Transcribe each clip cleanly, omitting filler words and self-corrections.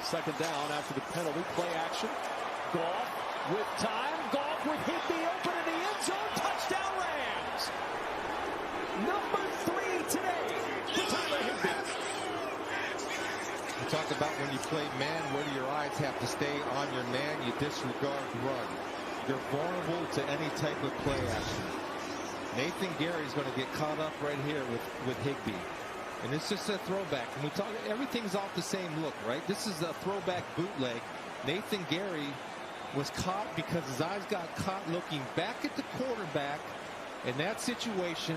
second down after the penalty. Play action. Goff with time. Goff with Higbee open in the end zone. Touchdown Rams. Number 3 today for Tyler Higbee. You talk about when you play man, where do your eyes have to stay on your man? You disregard run. You're vulnerable to any type of play action. Nathan Gary's going to get caught up right here with Higbee. And it's just a throwback. And we talk, everything's off the same look, right? This is a throwback bootleg. Nathan Gary was caught because his eyes got caught looking back at the quarterback in that situation,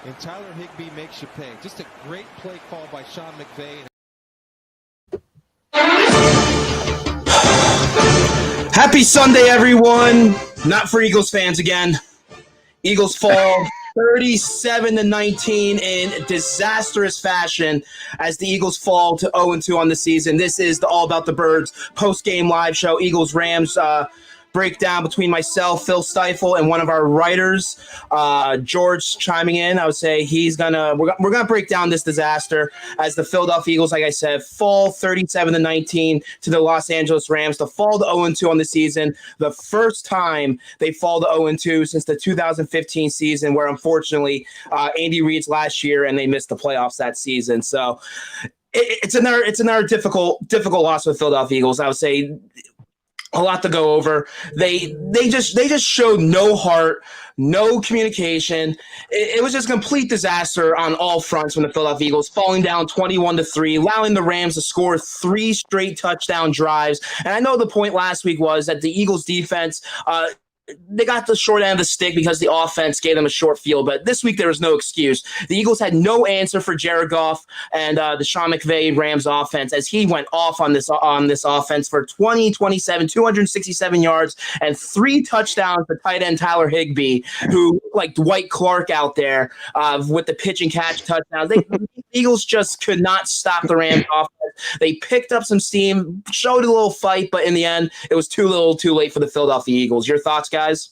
and Tyler Higbee makes you pay. Just a great play call by Sean McVay. Happy Sunday, everyone. Not for Eagles fans again. Eagles fall 37-19 in disastrous fashion as the Eagles fall to 0-2 on the season. This is the All About the Birds post-game live show, Eagles-Rams breakdown between myself, Phil Stifle, and one of our writers, George, chiming in. I would say we're gonna break down this disaster as the Philadelphia Eagles, like I said, fall 37-19 to the Los Angeles Rams to fall to 0-2 on the season. The first time they fall to 0-2 since the 2015 season, where unfortunately Andy Reid's last year and they missed the playoffs that season. So it's another difficult loss for the Philadelphia Eagles. I would say a lot to go over. They just showed no heart, no communication. It was just a complete disaster on all fronts from the Philadelphia Eagles, falling down 21-3, allowing the Rams to score 3 straight touchdown drives. And I know the point last week was that the Eagles defense, they got the short end of the stick because the offense gave them a short field. But this week there was no excuse. The Eagles had no answer for Jared Goff and the Sean McVay Rams offense as he went off on this offense for 27, 267 yards and 3 touchdowns for tight end Tyler Higbee, who like Dwight Clark out there with the pitch and catch touchdowns. The Eagles just could not stop the Rams offense. They picked up some steam, showed a little fight, but in the end, it was too little, too late for the Philadelphia Eagles. Your thoughts, guys?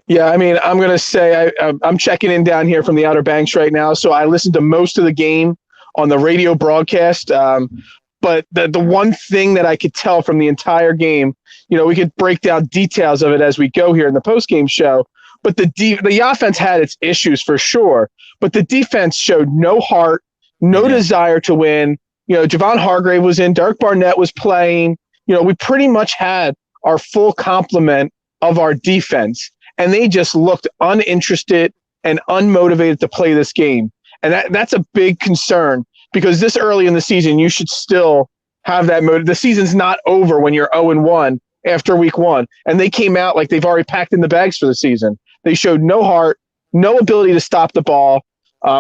Yeah, I mean, I'm going to say I'm checking in down here from the Outer Banks right now, so I listened to most of the game on the radio broadcast. But the one thing that I could tell from the entire game, we could break down details of it as we go here in the postgame show, but the offense had its issues for sure, but the defense showed no heart, no desire to win. Javon Hargrave was in, Dark Barnett was playing. We pretty much had our full complement of our defense, and they just looked uninterested and unmotivated to play this game. And that's a big concern because this early in the season, you should still have that motive. The season's not over when you're 0-1 after week 1. And they came out like they've already packed in the bags for the season. They showed no heart, no ability to stop the ball.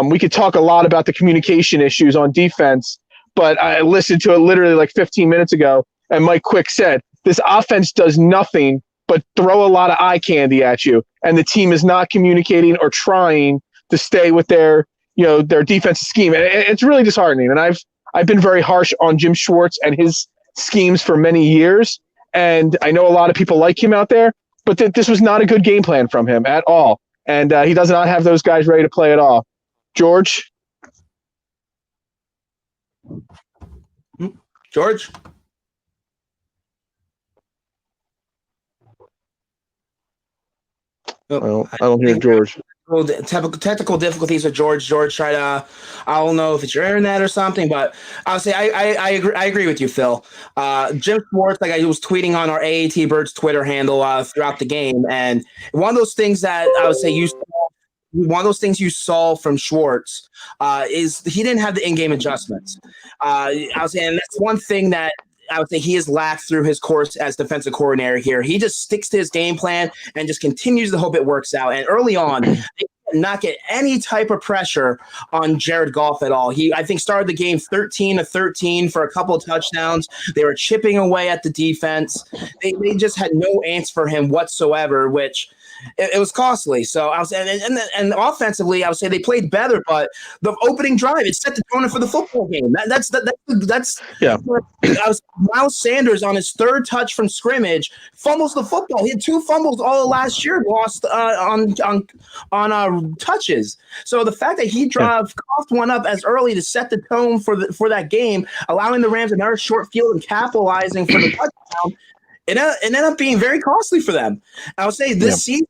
We could talk a lot about the communication issues on defense, but I listened to it literally like 15 minutes ago, and Mike Quick said, this offense does nothing but throw a lot of eye candy at you, and the team is not communicating or trying to stay with their defensive scheme. And it's really disheartening. And I've been very harsh on Jim Schwartz and his schemes for many years, and I know a lot of people like him out there, but this was not a good game plan from him at all, and he does not have those guys ready to play at all. George? George? Well, I don't hear George. Technical difficulties with George. George tried to, I don't know if it's your internet or something, but I would say I agree with you, Phil. Jim Schwartz, like I was tweeting on our AAT Birds Twitter handle throughout the game, and one of those things that I would say you saw from Schwartz is he didn't have the in-game adjustments. I was saying that's one thing that I would say he has lacked through his course as defensive coordinator here. He just sticks to his game plan and just continues to hope it works out. And early on, they did not get any type of pressure on Jared Goff at all. He, I think, started the game 13-13 for a couple of touchdowns. They were chipping away at the defense. They just had no answer for him whatsoever, which it was costly. So I was, and offensively, I would say they played better, but the opening drive, it set the tone for the football game. That's yeah. Miles Sanders on his third touch from scrimmage fumbles the football. He had 2 fumbles all last year, lost on touches. So the fact that he coughed one up as early to set the tone for that game, allowing the Rams another short field and capitalizing for the touchdown, it ended up being very costly for them. I would say this season,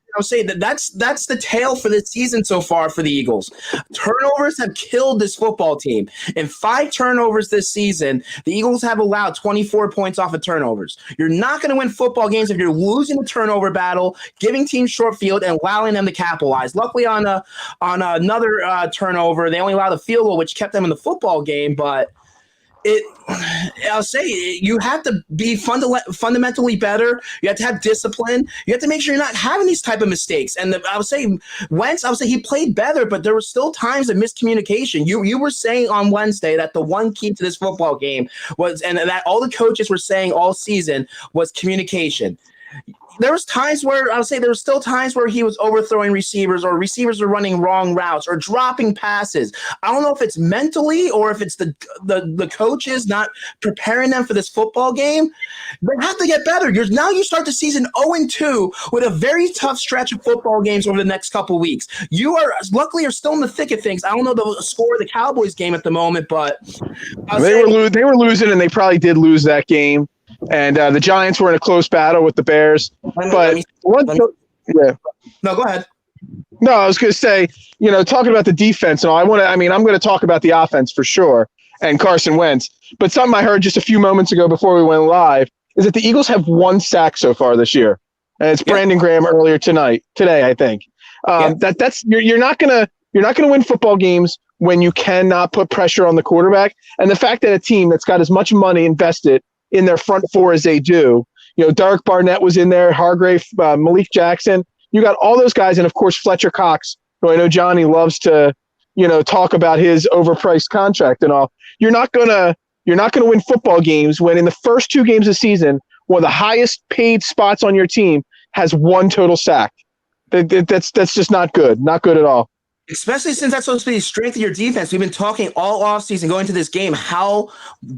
that's the tale for this season so far for the Eagles. Turnovers have killed this football team. In 5 turnovers this season, the Eagles have allowed 24 points off of turnovers. You're not going to win football games if you're losing the turnover battle, giving teams short field, and allowing them to capitalize. Luckily, on another turnover, they only allowed a field goal, which kept them in the football game, but I'll say you have to be fundamentally better. You have to have discipline. You have to make sure you're not having these type of mistakes. And I would say Wentz, he played better, but there were still times of miscommunication. You were saying on Wednesday that the one key to this football game was, and that all the coaches were saying all season, was communication. There was times where there were still times where he was overthrowing receivers, or receivers were running wrong routes or dropping passes. I don't know if it's mentally or if it's the coaches not preparing them for this football game. They have to get better. Now you start the season 0-2 with a very tough stretch of football games over the next couple weeks. You are still in the thick of things. I don't know the score of the Cowboys game at the moment, but they were losing, and they probably did lose that game. And the Giants were in a close battle with the Bears. No, go ahead. No, I was going to say, talking about the defense, and all, I'm going to talk about the offense for sure, and Carson Wentz. But something I heard just a few moments ago before we went live is that the Eagles have 1 sack so far this year, and it's Brandon Graham earlier today, I think. You're not going to win football games when you cannot put pressure on the quarterback, and the fact that a team that's got as much money invested in their front 4 as they do. Derek Barnett was in there, Hargrave, Malik Jackson. You got all those guys, and of course Fletcher Cox, who I know Johnny loves to, talk about his overpriced contract and all. You're not gonna win football games when in the first 2 games of the season, one of the highest paid spots on your team has 1 total sack. That's just not good. Not good at all. Especially since that's supposed to be the strength of your defense. We've been talking all offseason going into this game how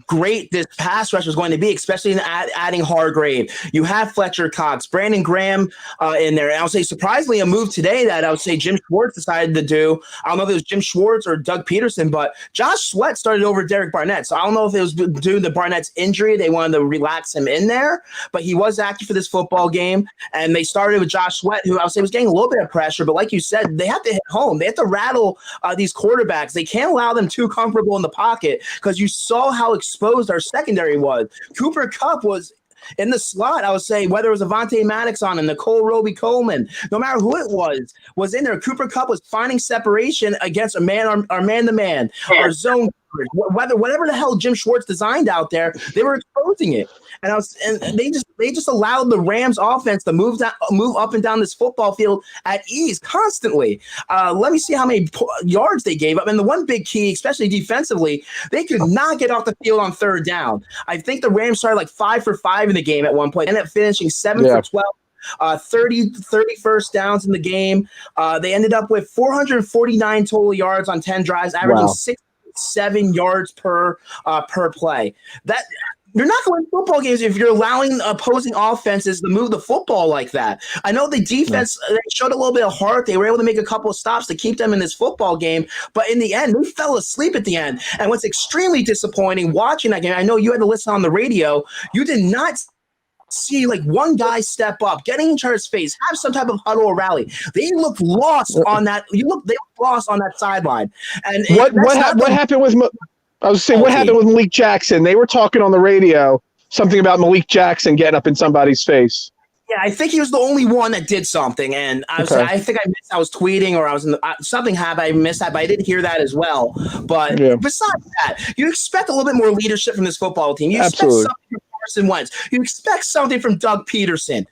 great this pass rush was going to be, especially in adding Hargrave. You have Fletcher Cox, Brandon Graham in there. And I would say, surprisingly, a move today that I would say Jim Schwartz decided to do. I don't know if it was Jim Schwartz or Doug Peterson, but Josh Sweat started over Derek Barnett. So I don't know if it was due to Barnett's injury. They wanted to relax him in there, but he was active for this football game. And they started with Josh Sweat, who I would say was getting a little bit of pressure. But like you said, they have to hit home. They have to rattle these quarterbacks. They can't allow them too comfortable in the pocket, because you saw how exposed our secondary was. Cooper Kupp was in the slot. I would say whether it was Avonte Maddox on him, Nicole Roby-Coleman, no matter who it was in there. Cooper Kupp was finding separation against a man-to-man or zone coverage. Whatever the hell Jim Schwartz designed out there, they were exposing it. And they just allowed the Rams offense to move up and down this football field at ease constantly. Let me see how many yards they gave up. And the one big key, especially defensively, they could not get off the field on 3rd down. I think the Rams started like 5 for 5 in the game at one point, ended up finishing 7 for 12. 30 first downs in the game. They ended up with 449 total yards on 10 drives, averaging 6-7 yards per play. That you're not going to win football games if you're allowing opposing offenses to move the football like that. I know the defense they showed a little bit of heart. They were able to make a couple of stops to keep them in this football game, but in the end, they fell asleep at the end. And what's extremely disappointing watching that game, I know you had to listen on the radio, you did not see like one guy step up, get in each other's face, have some type of huddle or rally. They looked lost on that. They looked lost on that sideline. And what happened with? I was saying, what happened with Malik Jackson? They were talking on the radio something about Malik Jackson getting up in somebody's face. Yeah, I think he was the only one that did something, and I think I missed. I was tweeting, or I was in something happened. I missed that, but I did hear that as well. But besides that, you expect a little bit more leadership from this football team. You expect something from Carson Wentz. You expect something from Doug Peterson.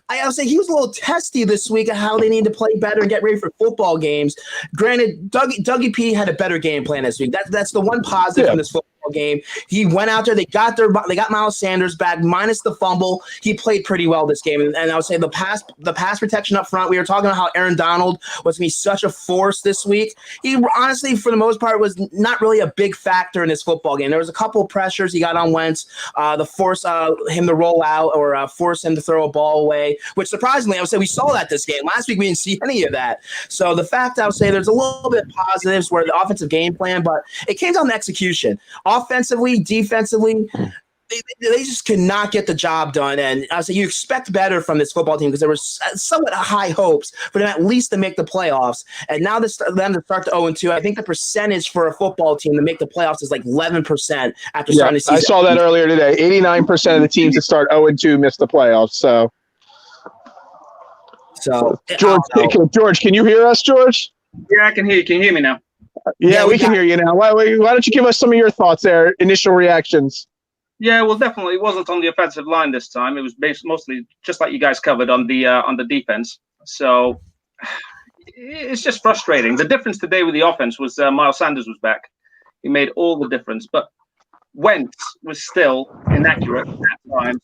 I would say he was a little testy this week of how they need to play better and get ready for football games. Granted, Dougie P had a better game plan this week. That's the one positive from this football game. He went out there. They got Miles Sanders back, minus the fumble. He played pretty well this game. And I would say the pass protection up front. We were talking about how Aaron Donald was going to be such a force this week. He honestly, for the most part, was not really a big factor in this football game. There was a couple of pressures he got on Wentz, the force him to roll out or force him to throw a ball away, which surprisingly, I would say we saw that this game. Last week, we didn't see any of that. So the fact I would say there's a little bit positives where the offensive game plan, but it came down to execution. Offensively, defensively, they just could not get the job done. And I would say you expect better from this football team because there was somewhat high hopes for them at least to make the playoffs. And now them to start to 0-2, I think the percentage for a football team to make the playoffs is like 11% after starting the season. I saw that earlier today. 89% of the teams that start 0-2 miss the playoffs. So George, can you hear us, George? Yeah, I can hear you. Can you hear me now? Yeah, we can hear you now. Why don't you give us some of your thoughts there, initial reactions? Yeah, well, definitely it wasn't on the offensive line this time. It was based mostly, just like you guys covered, on the defense. So it's just frustrating. The difference today with the offense was Miles Sanders was back. He made all the difference. But Wentz was still inaccurate at times.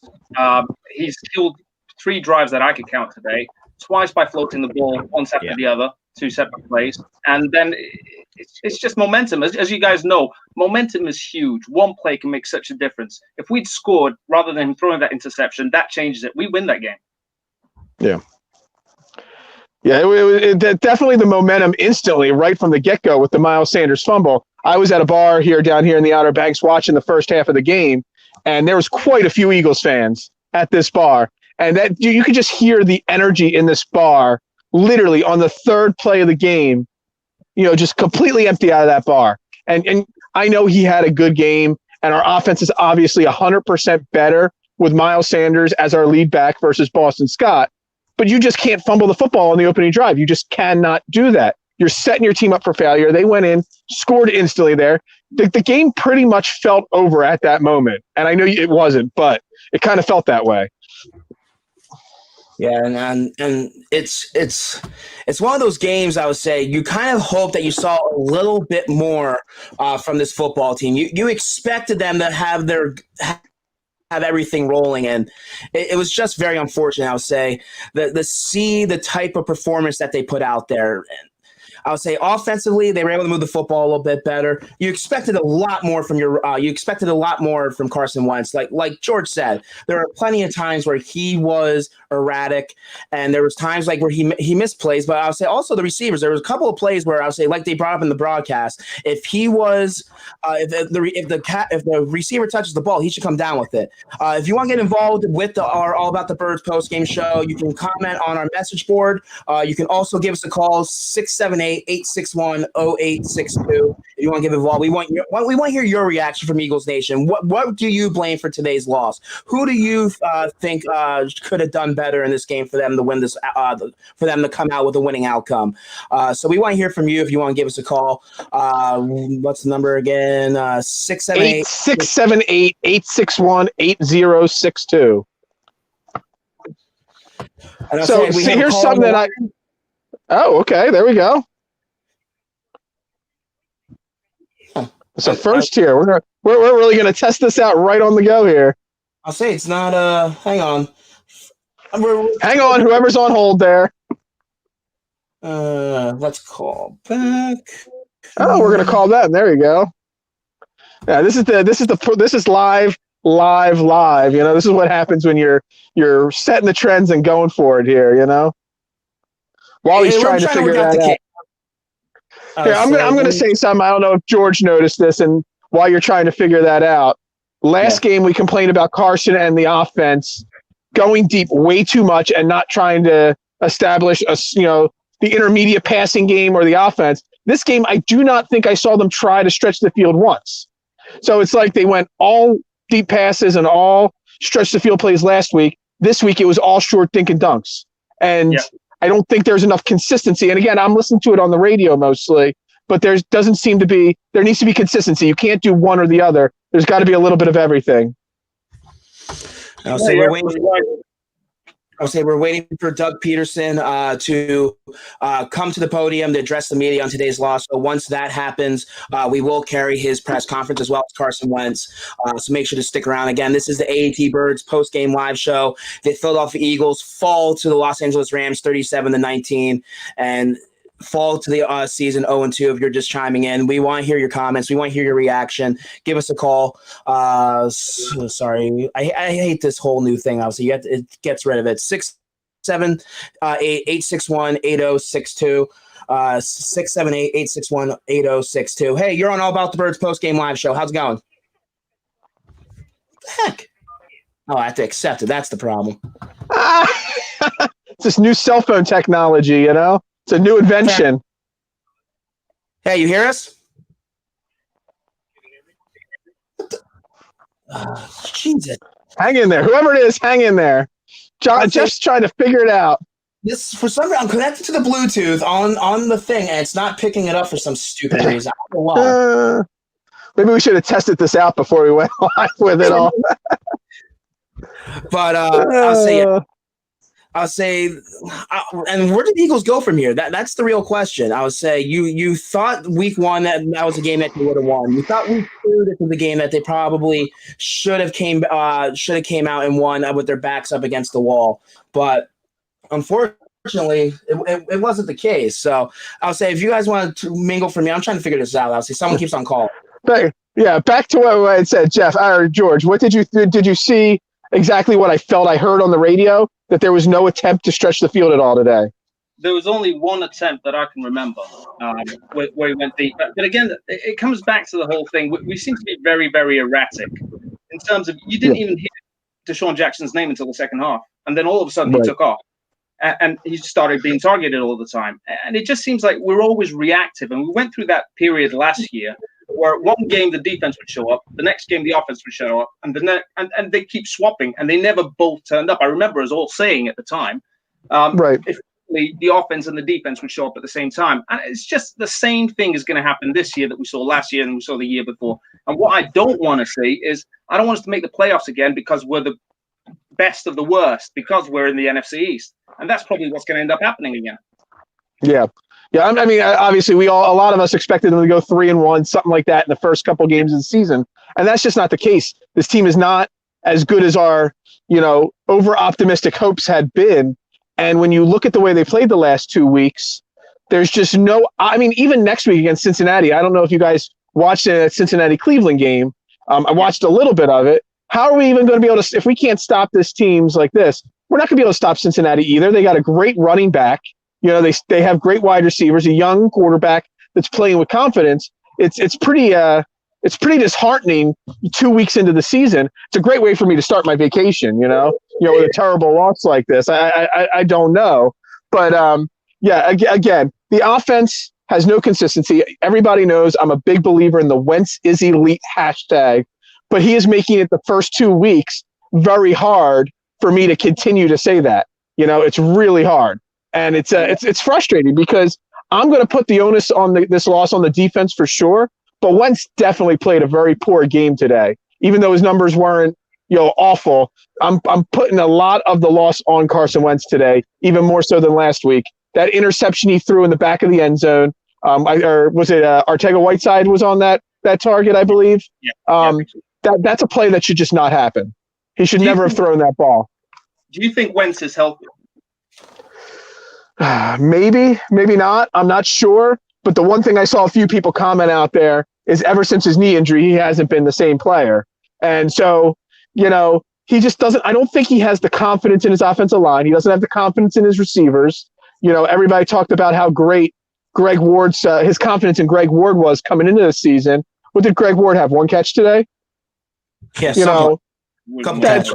He's killed 3 drives that I could count today, twice by floating the ball, once after the other, 2 separate plays. And then it's just momentum. As you guys know, momentum is huge. One play can make such a difference. If we'd scored rather than him throwing that interception, that changes it. We win that game. Yeah. Yeah, it definitely the momentum instantly right from the get-go with the Miles Sanders fumble. I was at a bar down here in the Outer Banks watching the first half of the game, and there was quite a few Eagles fans at this bar. And that you could just hear the energy in this bar literally on the 3rd play of the game, just completely empty out of that bar. And I know he had a good game, and our offense is obviously 100% better with Miles Sanders as our lead back versus Boston Scott. But you just can't fumble the football on the opening drive. You just cannot do that. You're setting your team up for failure. They went in, scored instantly there. The game pretty much felt over at that moment. And I know it wasn't, but it kind of felt that way. Yeah, and it's one of those games I would say you kind of hope that you saw a little bit more from this football team. You expected them to have everything rolling, and it was just very unfortunate. I would say the see the type of performance that they put out there. I would say offensively, they were able to move the football a little bit better. You expected a lot more from Carson Wentz. Like George said, there are plenty of times where he was erratic, and there was times like where he missed plays. But I would say also the receivers. There was a couple of plays where I would say, like they brought up in the broadcast, if the receiver touches the ball, he should come down with it. If you want to get involved with our All About the Birds post-game show, you can comment on our message board. You can also give us a call, 678-861-0862. If you want to get involved, we want to hear your reaction from Eagles Nation. What do you blame for today's loss? Who do you think could have done better in this game for them to win this? For them to come out with a winning outcome. So we want to hear from you. If you want to give us a call, what's the number again? 678-861-8062. So here's something that I. Oh, okay. There we go. So first here, we're really gonna test this out right on the go here. I'll say it's not. Hang on. Hang on, whoever's on hold there. Let's call back. Oh, we're gonna call them. There you go. Yeah, this is live. This is what happens when you're setting the trends and going for it here. While he's trying to figure that out. Here, I'm gonna say something. I don't know if George noticed this, and while you're trying to figure that out, last game we complained about Carson and the offense going deep way too much and not trying to establish the intermediate passing game or the offense. This game, I do not think I saw them try to stretch the field once. So it's like they went all deep passes and all stretch the field plays last week. This week it was all short dink and dunks, and I don't think there's enough consistency. And again, I'm listening to it on the radio mostly, but there needs to be consistency. You can't do one or the other. There's got to be a little bit of everything. So I'll say we're waiting for Doug Peterson to come to the podium to address the media on today's loss. So once that happens, we will carry his press conference as well as Carson Wentz. So make sure to stick around. Again, this is the AAT Birds post-game live show. The Philadelphia Eagles fall to the Los Angeles Rams 37-19 and fall to the season 0-2 if you're just chiming in. We want to hear your comments. We want to hear your reaction. Give us a call. Sorry. I hate this whole new thing. Obviously, it gets rid of it. 678-861-8062. 678-861-8062. Hey, you're on All About the Birds post-game live show. How's it going? What the heck? Oh, I have to accept it. That's the problem. It's this new cell phone technology, you know? It's a new invention. Hey, you hear us? Jesus. Hang in there. Whoever it is, hang in there. John, just trying to figure it out. This, for some reason, I'm connected to the Bluetooth on the thing, and it's not picking it up for some stupid reason. I don't know why. Maybe we should have tested this out before we went live with it all. But I'll say, and where did the Eagles go from here? That's the real question. I would say you thought week one that was a game that they would have won. You thought week two this was a game that they probably should have came out and won with their backs up against the wall. But unfortunately, it wasn't the case. So I'll say if you guys want to mingle for me, I'm trying to figure this out. I'll say someone keeps on calling. Back to what I had said, Jeff or George. What did you see? Exactly what I felt I heard on the radio, that there was no attempt to stretch the field at all today. There was only one attempt that I can remember where he went deep. But again, it comes back to the whole thing. We seem to be very, very erratic in terms of you didn't even hear Deshaun Jackson's name until the second half. And then all of a sudden he took off and he started being targeted all the time. And it just seems like we're always reactive. And we went through that period last year where one game the defense would show up, the next game the offense would show up, and and they keep swapping, and they never both turned up. I remember us all saying at the time, if the offense and the defense would show up at the same time. And it's just the same thing is going to happen this year that we saw last year and we saw the year before. And what I don't want to see is I don't want us to make the playoffs again because we're the best of the worst, because we're in the NFC East. And that's probably what's going to end up happening again. Yeah. Yeah, I mean, obviously, a lot of us expected them to go 3-1, something like that, in the first couple games of the season, and that's just not the case. This team is not as good as our, over-optimistic hopes had been. And when you look at the way they played the last 2 weeks, there's just no. I mean, even next week against Cincinnati, I don't know if you guys watched that Cincinnati-Cleveland game. I watched a little bit of it. How are we even going to be able to, if we can't stop this teams like this, we're not going to be able to stop Cincinnati either. They got a great running back. They have great wide receivers, a young quarterback that's playing with confidence. It's pretty disheartening 2 weeks into the season. It's a great way for me to start my vacation, with a terrible loss like this. I don't know. But, again, the offense has no consistency. Everybody knows I'm a big believer in the Wentz is elite hashtag, but he is making it the first 2 weeks very hard for me to continue to say that. It's really hard. And it's frustrating because I'm going to put the onus on this loss on the defense for sure. But Wentz definitely played a very poor game today, even though his numbers weren't awful. I'm putting a lot of the loss on Carson Wentz today, even more so than last week. That interception he threw in the back of the end zone, or was it Ortega-Whiteside was on that target, I believe. Yeah. That's a play that should just not happen. He should never have thrown that ball. Do you think Wentz is healthy? Maybe not. I'm not sure. But the one thing I saw a few people comment out there is ever since his knee injury, he hasn't been the same player. And so, he just doesn't, I don't think he has the confidence in his offensive line. He doesn't have the confidence in his receivers. Everybody talked about how great Greg Ward's, his confidence in Greg Ward was coming into the season. What did Greg Ward have? One catch today? Yes. That's,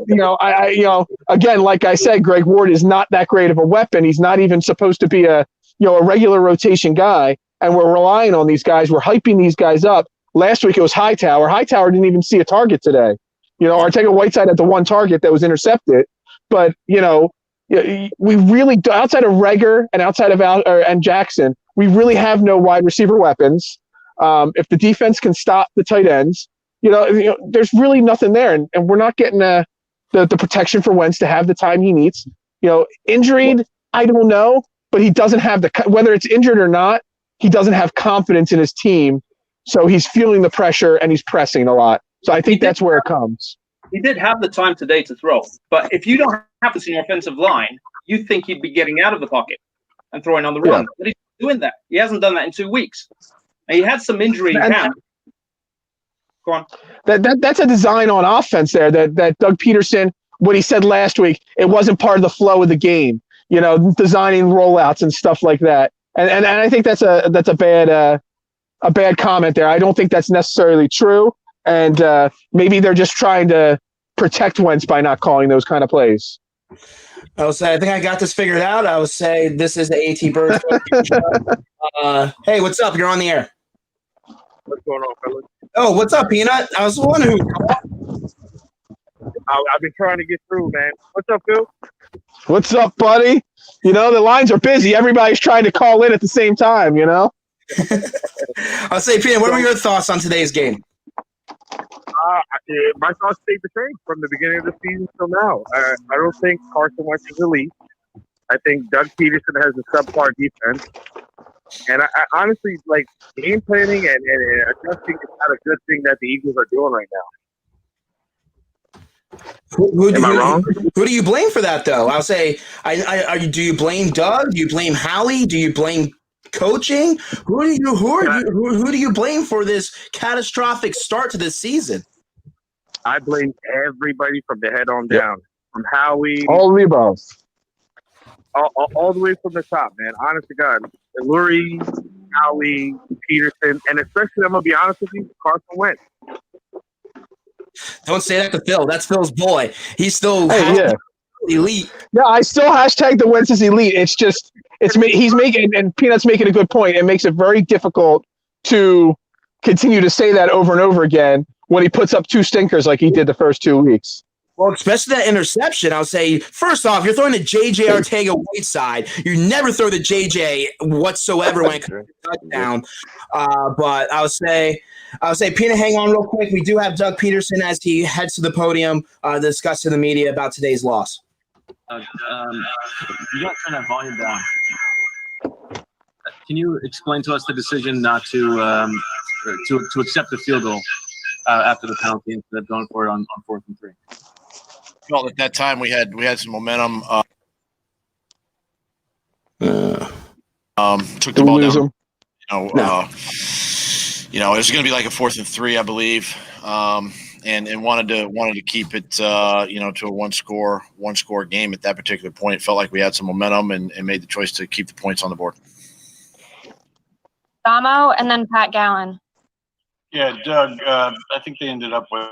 again, like I said, Greg Ward is not that great of a weapon. He's not even supposed to be a regular rotation guy. And we're relying on these guys. We're hyping these guys up. Last week it was Hightower. Hightower didn't even see a target today. Ortega-Whiteside had the one target that was intercepted. But, we really, outside of Reagor and outside of and Jackson, we really have no wide receiver weapons. If the defense can stop the tight ends, there's really nothing there. And we're not getting the protection for Wentz to have the time he needs. Injured, I don't know, but he doesn't have whether it's injured or not, he doesn't have confidence in his team. So he's feeling the pressure and he's pressing a lot. So I think that's where it comes. He did have the time today to throw, but if you don't have this in your offensive line, you think he'd be getting out of the pocket and throwing on the run. But he's doing that. He hasn't done that in 2 weeks. And he had some injury in camp. Go on. That's a design on offense there that Doug Peterson, what he said last week, it wasn't part of the flow of the game, designing rollouts and stuff like that. And I think that's a bad comment there. I don't think that's necessarily true. And maybe they're just trying to protect Wentz by not calling those kind of plays. I will say, I think I got this figured out. I will say this is the AT Birds. Hey, what's up? You're on the air. What's going on, fellas? Oh, what's up, Peanut? I was wondering I've been trying to get through, man. What's up, Phil? What's up, buddy? The lines are busy. Everybody's trying to call in at the same time, I'll say, Peanut, what were your thoughts on today's game? My thoughts stayed the same from the beginning of the season till now. I don't think Carson Wentz is elite. I think Doug Peterson has a subpar defense. And I honestly, game planning and adjusting is not a good thing that the Eagles are doing right now. Am I wrong? Who do you blame for that, though? I'll say, do you blame Doug? Do you blame Howie? Do you blame coaching? Who do you blame for this catastrophic start to this season? I blame everybody from the head on down, from Howie, all the above, all the way from the top, man. Honest to God, Lurie, Howie, Peterson, and especially, I'm gonna be honest with you, Carson Wentz. Don't say that to Phil. That's Phil's boy. He's still elite. Yeah, I still hashtag the Wentz is elite. It's just he's making, and Peanut's making a good point. It makes it very difficult to continue to say that over and over again when he puts up 2 stinkers like he did the first 2 weeks. Well, especially that interception, I'll say, first off, you're throwing the J.J. Arcega-Whiteside. You never throw the J.J. whatsoever when it comes to touchdown. But I'll say, Peanut, hang on real quick. We do have Doug Peterson as he heads to the podium to discuss to the media about today's loss. You got to turn that volume down. Can you explain to us the decision not to accept the field goal after the penalty instead of going for it on 4th and 3? Well, at that time we had some momentum. Took the ball down. It was going to be like a 4th and 3, I believe, and wanted to keep it, to a one score game at that particular point. It felt like we had some momentum and made the choice to keep the points on the board. Damo and then Pat Gallen. Yeah, Doug, I think they ended up with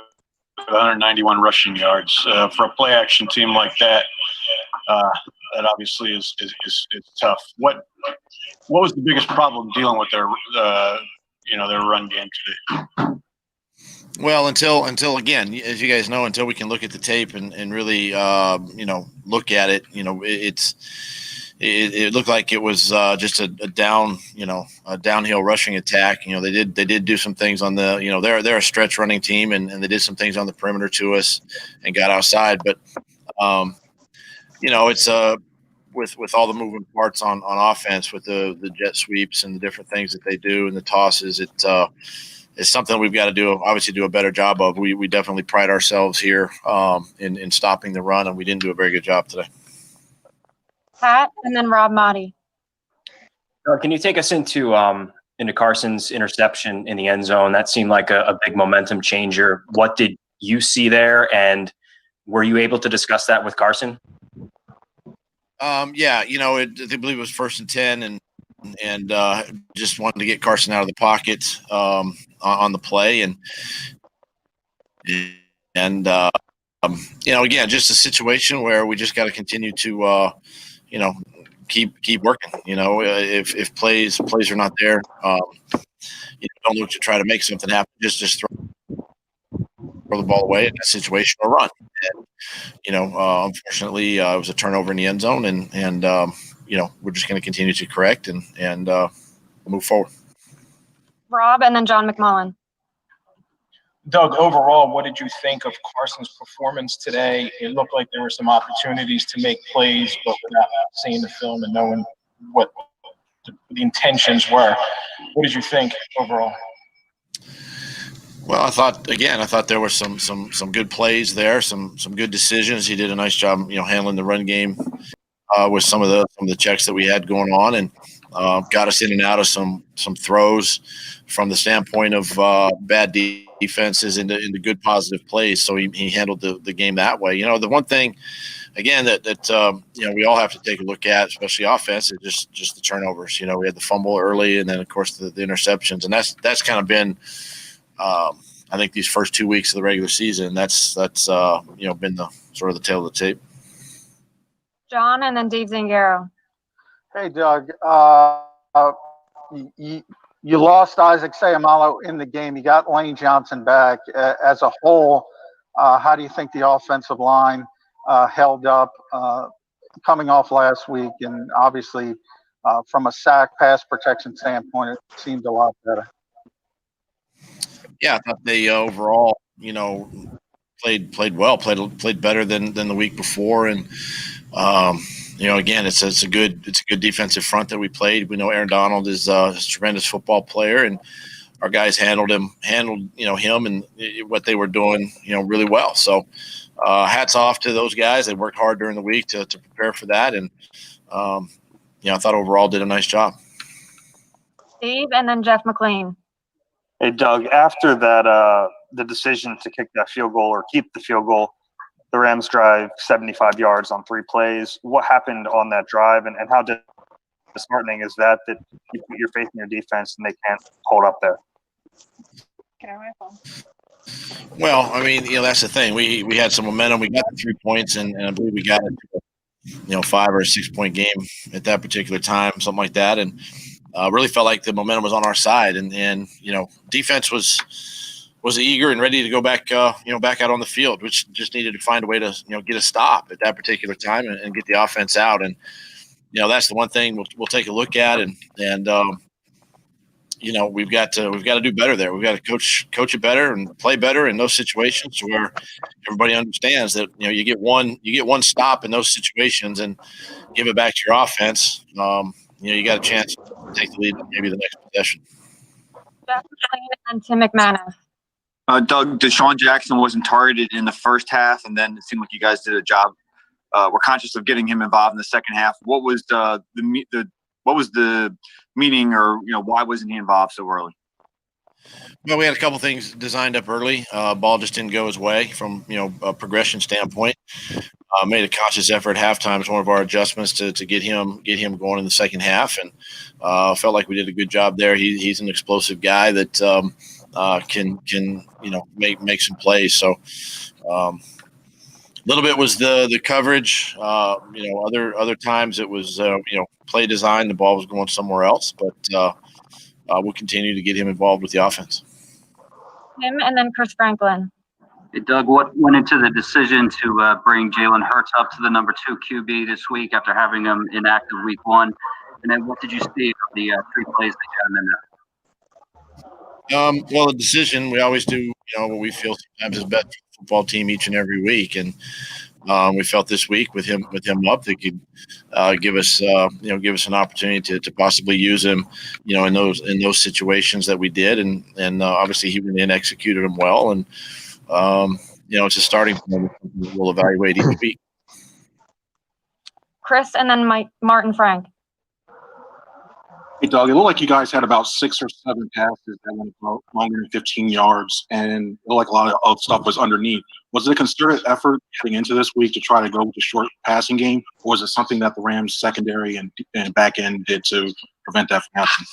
191 rushing yards. For a play action team like that, that obviously is tough. What was the biggest problem dealing with their run game today? Well, until again, as you guys know, until we can look at the tape and really look at it, it looked like it was just a downhill rushing attack. They did do some things on the they're a stretch running team and they did some things on the perimeter to us and got outside. But it's with all the moving parts on offense with the jet sweeps and the different things that they do and the tosses, it's something we've got to do a better job of. We definitely pride ourselves here in stopping the run, and we didn't do a very good job today. Pat, and then Rob Motti. Can you take us into Carson's interception in the end zone? That seemed like a big momentum changer. What did you see there, and were you able to discuss that with Carson? I believe it was 1st and 10, and just wanted to get Carson out of the pocket on the play, and again, just a situation where we just got to continue to keep working. If plays are not there, don't look to try to make something happen. Just throw the ball away in that situation or run. And unfortunately, it was a turnover in the end zone, and we're just going to continue to correct and move forward. Rob, and then John McMullen. Doug, overall, what did you think of Carson's performance today? It looked like there were some opportunities to make plays, but without seeing the film and knowing what the intentions were. What did you think overall? Well, I thought there were some good plays there, some good decisions. He did a nice job, handling the run game with some of the checks that we had going on, and got us in and out of some throws from the standpoint of bad defenses into good positive plays. So he handled the game that way. The one thing, again, that we all have to take a look at, especially offense, is just the turnovers. We had the fumble early, and then of course the interceptions, and that's kind of been. I think these first 2 weeks of the regular season, that's been the sort of the tail of the tape. John and then Dave Zangaro. Hey, Doug. You lost Isaac Sayamalo in the game. You got Lane Johnson back. As a whole, how do you think the offensive line held up coming off last week? And obviously, from a sack pass protection standpoint, it seemed a lot better. Yeah, I thought they overall, played well, played better than the week before, and again, it's a good defensive front that we played. We know Aaron Donald is a tremendous football player, and our guys handled him and what they were doing, really well. So, hats off to those guys. They worked hard during the week to prepare for that, and I thought overall did a nice job. Steve and then Jeff McLean. Hey, Doug, after that, the decision to kick that field goal or keep the field goal, the Rams drive 75 yards on 3 plays. What happened on that drive, and how disheartening is that you put your faith in your defense and they can't hold up there? Well, I mean, that's the thing. We had some momentum. We got the 3 points, and I believe we got it, 5 or 6 point game at that particular time, something like that, and. Really felt like the momentum was on our side, and defense was eager and ready to go back back out on the field, which just needed to find a way to get a stop at that particular time and get the offense out. And that's the one thing we'll take a look at, and we've got to do better there. We've got to coach it better and play better in those situations where everybody understands that you get one stop in those situations and give it back to your offense. You got a chance to take the lead in maybe the next possession. Jeff McLean and Tim McManus. Doug, Deshaun Jackson wasn't targeted in the first half, and then it seemed like you guys did a job. We're conscious of getting him involved in the second half. What was the meaning, or why wasn't he involved so early? Well, we had a couple things designed up early. Ball just didn't go his way from a progression standpoint. Made a conscious effort at halftime as one of our adjustments to get him going in the second half, and felt like we did a good job there. He's an explosive guy that can make some plays. So a little bit was the coverage. Other times it was play design. The ball was going somewhere else, but we'll continue to get him involved with the offense. Tim and then Chris Franklin. Hey, Doug, what went into the decision to bring Jalen Hurts up to the number 2 QB this week after having him inactive week 1? And then what did you see of the 3 plays that got him in there? Well, the decision, we always do, what we feel sometimes is best for the football team each and every week. And we felt this week with him up, they could give us an opportunity to possibly use him, in those situations that we did. And obviously he went in, executed them well. And, it's a starting point we'll evaluate each week. Chris and then Martin Frank. Hey, Doug, it looked like you guys had about 6 or 7 passes that went about longer than 15 yards, and it looked like a lot of stuff was underneath. Was it a concerted effort heading into this week to try to go with the short passing game, or was it something that the Rams secondary and back end did to prevent that from happening?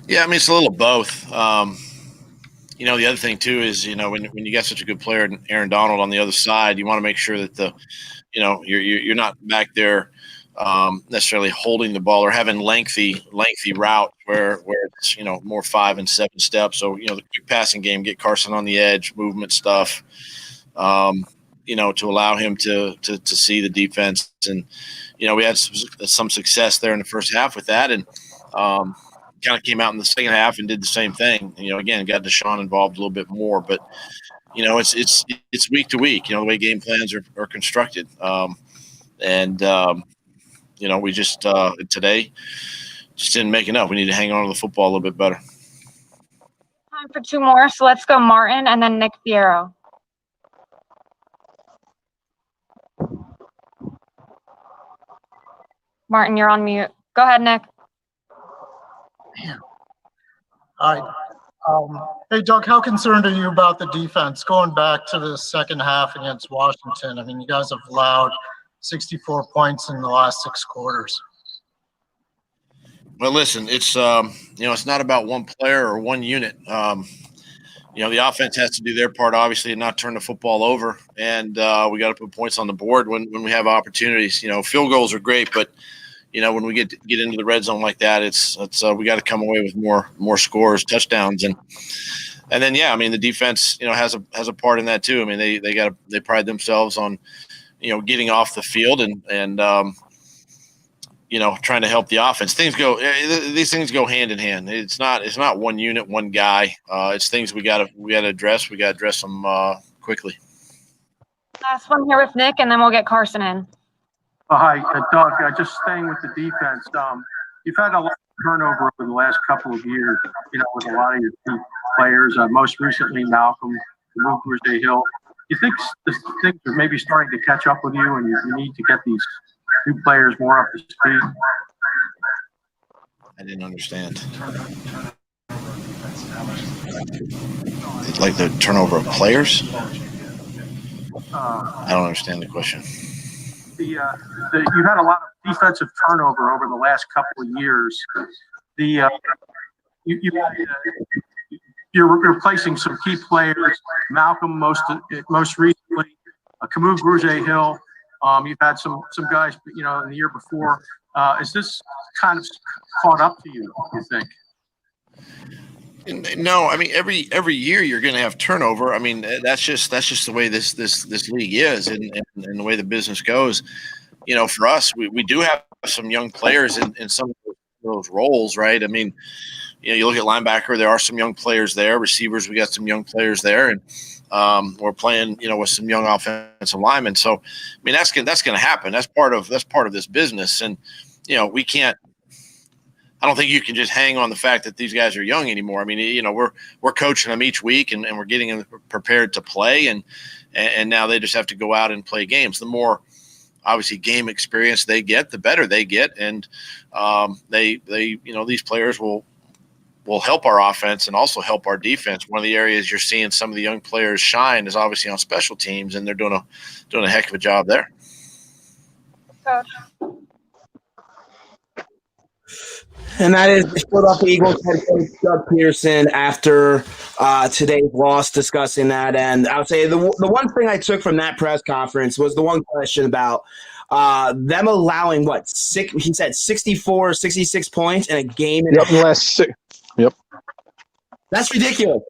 Yeah, I mean, it's a little of both. The other thing too is, when you got such a good player, Aaron Donald, on the other side, you want to make sure that you're not back there necessarily holding the ball or having lengthy route where it's more 5 and 7 steps. So the quick passing game, get Carson on the edge, movement stuff, to allow him to see the defense. And we had some success there in the first half with that. And kind of came out in the second half and did the same thing. Again, got Deshaun involved a little bit more, but it's week to week. The way game plans are constructed, we just today just didn't make enough. We need to hang on to the football a little bit better. Time for two more, so let's go Martin and then Nick Fierro. Martin, you're on mute. Go ahead, Nick. Hi. Hey, Doug, how concerned are you about the defense going back to the second half against Washington? I mean, you guys have allowed 64 points in the last 6 quarters. Well, listen, it's it's not about one player or one unit. The offense has to do their part, obviously, and not turn the football over. And we got to put points on the board when we have opportunities. Field goals are great, but when we get into the red zone like that, it's we got to come away with more scores, touchdowns, and then the defense has a part in that too. I mean, they pride themselves on getting off the field and trying to help the offense. These things go hand in hand. It's not one unit, one guy. It's things we got to address. We got to address them quickly. Last one here with Nick, and then we'll get Carson in. Oh, hi, Doug. Just staying with the defense. You've had a lot of turnover over the last couple of years, with a lot of your key players. Most recently, Malcolm, Hill. You think things are maybe starting to catch up with you, and you need to get these new players more up to speed? I didn't understand. It's like the turnover of players? I don't understand the question. You've had a lot of defensive turnover over the last couple of years. You're replacing some key players. Malcolm, most recently, Camus Hill. You've had some guys, in the year before. Is this kind of caught up to you think? No, I mean every year you're going to have turnover. I mean that's just the way this league is, and the way the business goes. For us, we do have some young players in some of those roles, right? I mean, you look at linebacker, there are some young players there. Receivers, we got some young players there, and we're playing, with some young offensive linemen. So, I mean, that's going to happen. That's part of this business, and we can't. I don't think you can just hang on the fact that these guys are young anymore. I mean, we're coaching them each week, and we're getting them prepared to play, and now they just have to go out and play games. The more obviously game experience they get, the better they get, and these players will help our offense and also help our defense. One of the areas you're seeing some of the young players shine is obviously on special teams, and they're doing a heck of a job there. Coach. And that is Philadelphia Eagles head coach Doug Peterson after today's loss, discussing that. And I would say the one thing I took from that press conference was the one question about them allowing he said 64, 66 points in a game. Yep, the last 6. Yep. That's ridiculous.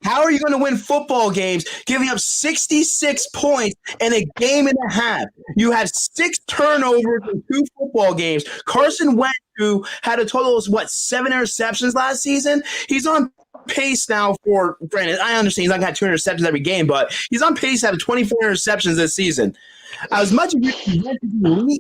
How are you going to win football games giving up 66 points in a game and a half? You had 6 turnovers in 2 football games. Carson Wentz, who had a total of 7 interceptions last season. He's on pace now for, granted, I understand he's not going to have 2 interceptions every game, but he's on pace to have 24 interceptions this season. As much as you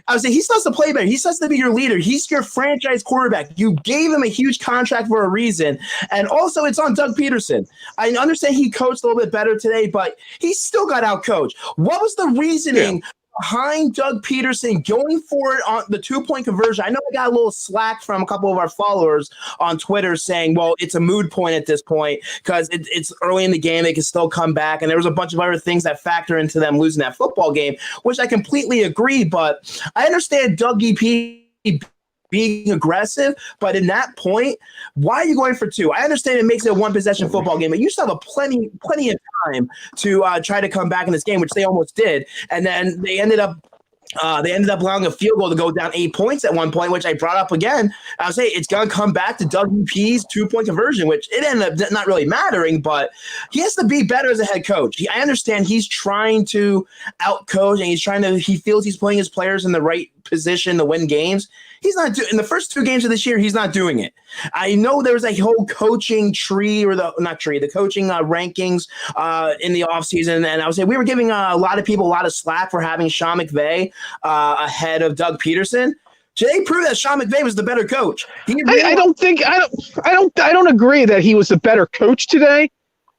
I would say he starts to play better. He starts to be your leader. He's your franchise quarterback. You gave him a huge contract for a reason. And also, it's on Doug Peterson. I understand he coached a little bit better today, but he still got out-coached. What was the reasoning behind Doug Peterson going for it on the 2-point conversion? I know I got a little slack from a couple of our followers on Twitter saying, well, it's a mood point at this point because it's early in the game. They can still come back. And there was a bunch of other things that factor into them losing that football game, which I completely agree. But I understand Doug EP being aggressive, but in that point, why are you going for 2? I understand it makes it a 1-possession football game, but you still have plenty of time to try to come back in this game, which they almost did. And then they ended up allowing a field goal to go down 8 points at one point, which I brought up again. I'll say it's going to come back to Doug EP's 2-point conversion, which it ended up not really mattering, but he has to be better as a head coach. I understand he's trying to out-coach, and he feels he's putting his players in the right position to win games. He's not in the first 2 games of this year. He's not doing it. I know there was a whole coaching tree the coaching rankings in the offseason. And I would say we were giving a lot of people a lot of slack for having Sean McVay ahead of Doug Peterson. Today proved that Sean McVay was the better coach. I don't agree that he was the better coach today.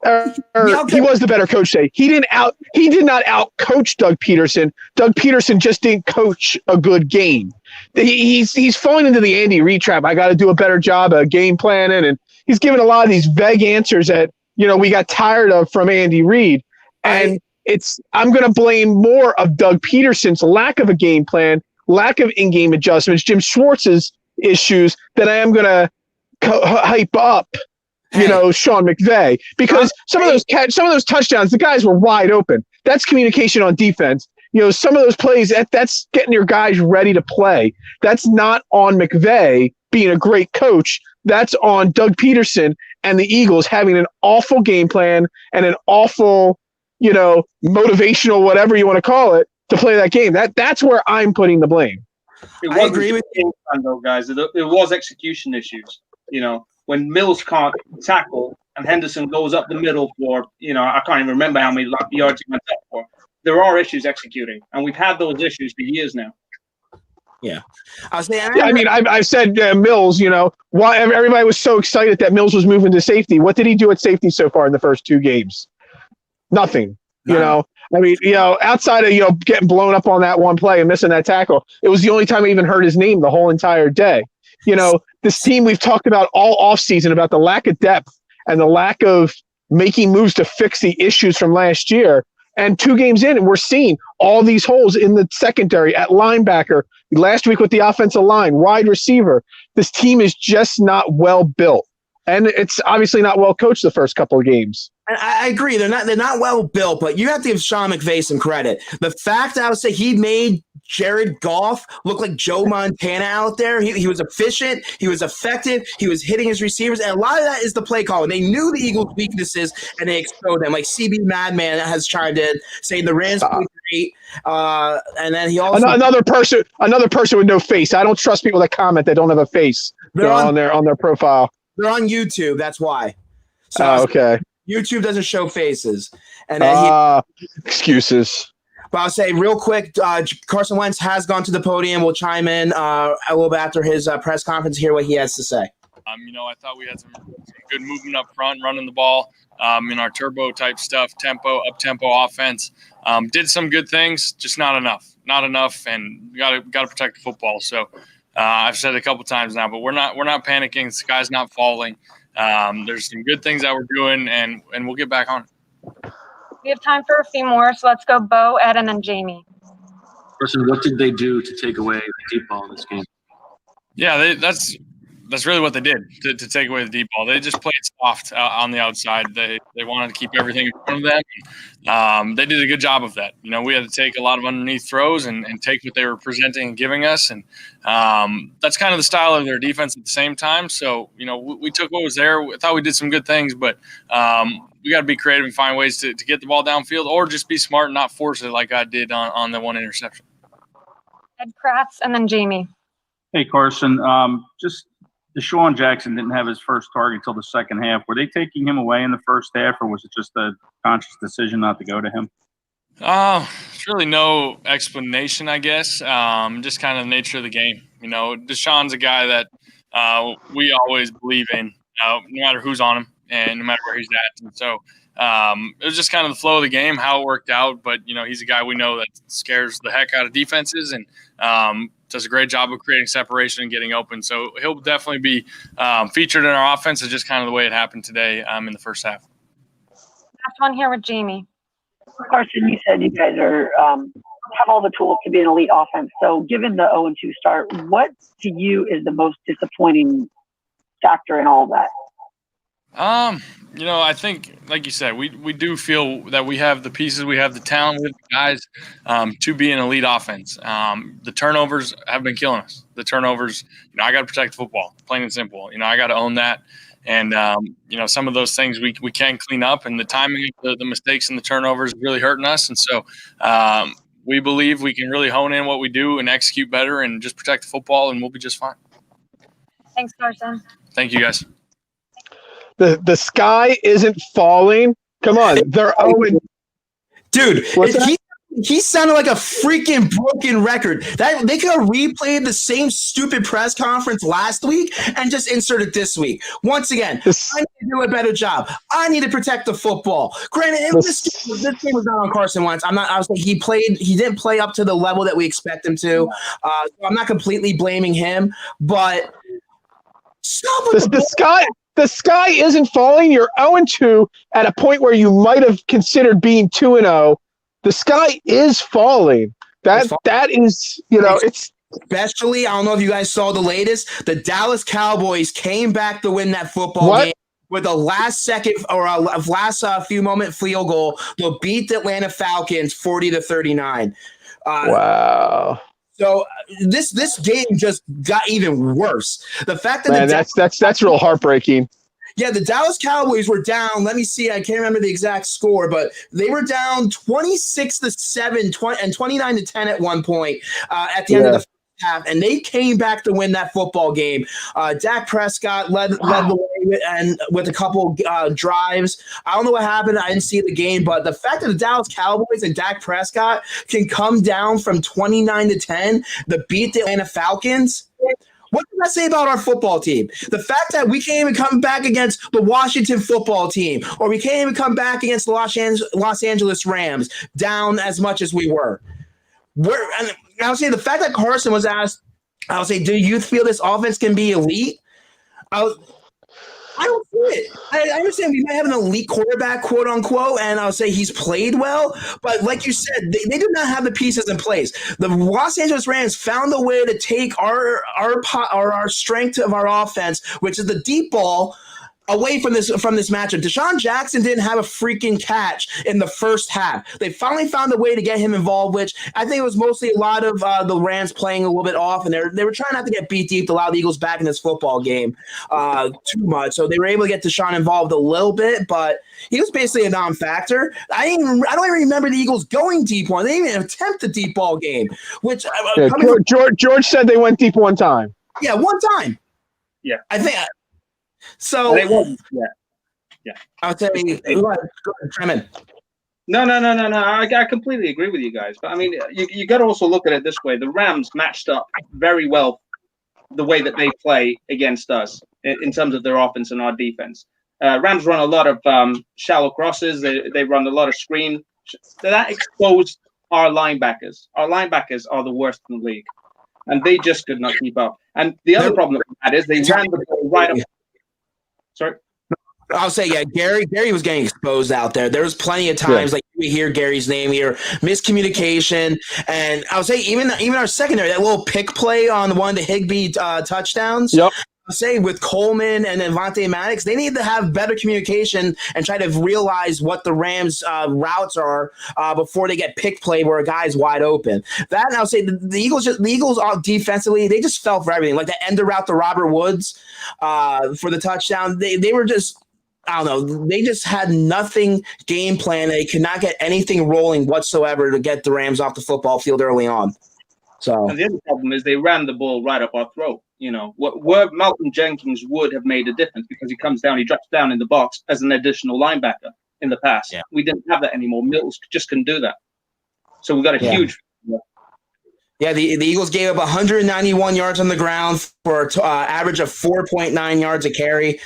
He was the better coach today. He did not out coach Doug Peterson. Doug Peterson just didn't coach a good game. He's falling into the Andy Reid trap. I got to do a better job of game planning, and he's given a lot of these vague answers that we got tired of from Andy Reid. And I'm going to blame more of Doug Peterson's lack of a game plan, lack of in-game adjustments, Jim Schwartz's issues, that I am going to hype up Sean McVay, because some of those touchdowns, the guys were wide open. That's communication on defense. Some of those plays, that's getting your guys ready to play. That's not on McVay being a great coach. That's on Doug Peterson and the Eagles having an awful game plan and an awful, motivational, whatever you want to call it, to play that game. That's where I'm putting the blame. I agree with you, though, guys. It was execution issues. When Mills can't tackle and Henderson goes up the middle for, I can't even remember how many yards he went up for. There are issues executing, and we've had those issues for years now. Yeah. I've said Mills, why everybody was so excited that Mills was moving to safety. What did he do at safety so far in the first 2 games? Nothing. Outside of, getting blown up on that one play and missing that tackle, it was the only time I even heard his name the whole entire day. This team, we've talked about all offseason about the lack of depth and the lack of making moves to fix the issues from last year. And 2 games in, and we're seeing all these holes in the secondary, at linebacker, last week with the offensive line, wide receiver. This team is just not well built. And it's obviously not well coached the first couple of games. I agree. They're not well built, but you have to give Sean McVay some credit. The fact I would say he made Jared Goff look like Joe Montana out there. He was efficient. He was effective. He was hitting his receivers. And a lot of that is the play calling. They knew the Eagles' weaknesses, and they exposed them. Like CB Madman has chimed in, saying the Rams played great. And then he also another person with no face. I don't trust people that comment that don't have a face on their profile. They're on YouTube. That's why. So okay. YouTube doesn't show faces. And then excuses. But I'll say real quick, Carson Wentz has gone to the podium. We'll chime in a little bit after his press conference, hear what he has to say. I thought we had some good movement up front, running the ball in our turbo type stuff, up-tempo offense. Did some good things, just not enough, and got to protect the football. So I've said it a couple times now, but we're not panicking. The sky's not falling. There's some good things that we're doing, and we'll get back on it. We have time for a few more, so let's go Bo, Ed, and then Jamie. Carson, what did they do to take away the deep ball in this game? Yeah, that's really what they did to take away the deep ball. They just played soft on the outside. They wanted to keep everything in front of them. They did a good job of that. We had to take a lot of underneath throws and take what they were presenting and giving us. And that's kind of the style of their defense at the same time. So, we took what was there. I thought we did some good things, but we got to be creative and find ways to get the ball downfield, or just be smart and not force it like I did on the one interception. Ed Kratz and then Jamie. Hey, Carson. Just Deshaun Jackson didn't have his first target until the second half. Were they taking him away in the first half, or was it just a conscious decision not to go to him? There's really no explanation, I guess. Just kind of the nature of the game. Deshaun's a guy that we always believe in, no matter who's on him and no matter where he's at. And so it was just kind of the flow of the game, how it worked out. But, he's a guy we know that scares the heck out of defenses and does a great job of creating separation and getting open. So he'll definitely be featured in our offense. It's just kind of the way it happened today in the first half. Last one here with Jamie. Carson, you said you guys are have all the tools to be an elite offense. So given the 0-2 start, what to you is the most disappointing factor in all of that? I think, like you said, we do feel that we have the pieces, we have the talent, we have the guys to be an elite offense. The turnovers have been killing us. The turnovers, I got to protect the football, plain and simple. I got to own that. And, some of those things we can clean up, and the timing of the mistakes and the turnovers is really hurting us. And so we believe we can really hone in what we do and execute better and just protect the football, and we'll be just fine. Thanks, Carson. Thank you, guys. The sky isn't falling. Come on, they're Owen. Dude, What's that? he sounded like a freaking broken record. That they could have replayed the same stupid press conference last week and just inserted this week. Once again, I need to do a better job. I need to protect the football. Granted, this game was not on Carson Wentz. I was like, he didn't play up to the level that we expect him to. So I'm not completely blaming him, but stop with the sky isn't falling. You're 0-2 at a point where you might have considered being 2-0. The sky is falling. That is, it's especially. I don't know if you guys saw the latest. The Dallas Cowboys came back to win that football game with a last second or a last few moment field goal. They'll beat the Atlanta Falcons 40-39. Wow. So this game just got even worse. The fact that that's real heartbreaking. Yeah, the Dallas Cowboys were down. Let me see. I can't remember the exact score, but they were down 26-7 and 29-10 at one point at the end of the first half, and they came back to win that football game. Dak Prescott led the way and with a couple drives. I don't know what happened. I didn't see the game, but the fact that the Dallas Cowboys and Dak Prescott can come down from 29-10 to beat the Atlanta Falcons. What does that say about our football team? The fact that we can't even come back against the Washington football team, or we can't even come back against the Los Angeles Rams, down as much as we were. And I would say the fact that Carson was asked, I would say, do you feel this offense can be elite? I don't see it. I understand we might have an elite quarterback, quote unquote, and I'll say he's played well. But like you said, they do not have the pieces in place. The Los Angeles Rams found a way to take our strength of our offense, which is the deep ball, away from this matchup. Deshaun Jackson didn't have a freaking catch in the first half. They finally found a way to get him involved, which I think it was mostly a lot of the Rams playing a little bit off, and they were trying not to get beat deep to allow the Eagles back in this football game too much. So they were able to get Deshaun involved a little bit, but he was basically a non-factor. I don't even remember the Eagles going deep one. They didn't even attempt the deep ball game, which George said they went deep one time. Yeah, one time. Yeah, I think. So it wasn't. Yeah. I'll tell you. Go ahead, chime in. No. I completely agree with you guys. But I mean, you got to also look at it this way: the Rams matched up very well the way that they play against us in terms of their offense and our defense. Rams run a lot of shallow crosses. They run a lot of screen. That exposed our linebackers. Our linebackers are the worst in the league, and they just could not keep up. And the other problem that we had is they ran the ball right up. Sorry? I'll say, yeah, Gary was getting exposed out there. There was plenty of times like we hear Gary's name here, miscommunication, and I'll say even our secondary, that little pick play on one of the Higbee touchdowns. Yep. I'll say with Coleman and Avonte Maddox, they need to have better communication and try to realize what the Rams' routes are before they get pick play where a guy's wide open. That, and I'll say the Eagles defensively, they just fell for everything. Like the end route to Robert Woods for the touchdown, they were just, I don't know, they just had nothing game plan. They could not get anything rolling whatsoever to get the Rams off the football field early on. So, and the other problem is they ran the ball right up our throat. You know, where Malcolm Jenkins would have made a difference because he drops down in the box as an additional linebacker in the past. Yeah. We didn't have that anymore. Mills just couldn't do that. So we got a huge. Yeah, the Eagles gave up 191 yards on the ground for an average of 4.9 yards a carry.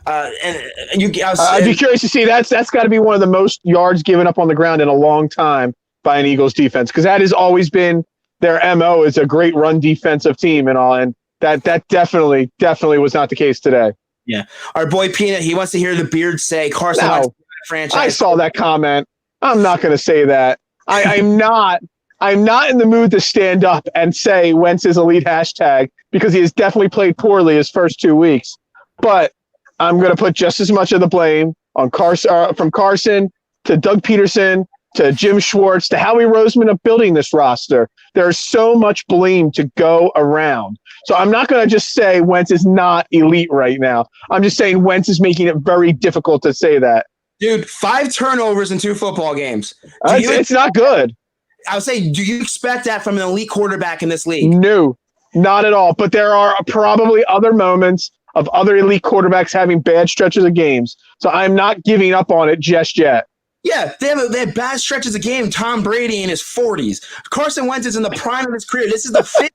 I'd be curious to see that's got to be one of the most yards given up on the ground in a long time by an Eagles defense, because that has always been their MO, is a great run defensive team and all, and that definitely was not the case today. Yeah, our boy Peanut, he wants to hear the Beard say Carson Wentz franchise. I saw that comment. I'm not going to say that. I'm not in the mood to stand up and say Wentz is elite hashtag, because he has definitely played poorly his first 2 weeks. But I'm going to put just as much of the blame on Carson, from Carson to Doug Peterson to Jim Schwartz to Howie Roseman of building this roster. There's so much blame to go around. So I'm not going to just say Wentz is not elite right now. I'm just saying Wentz is making it very difficult to say that. Dude, 5 turnovers in 2 football games. It's not good. I would say, do you expect that from an elite quarterback in this league? No, not at all. But there are probably other moments of other elite quarterbacks having bad stretches of games. So I'm not giving up on it just yet. Yeah, they have bad stretches of game. Tom Brady in his 40s. Carson Wentz is in the prime of his career. This is the fifth.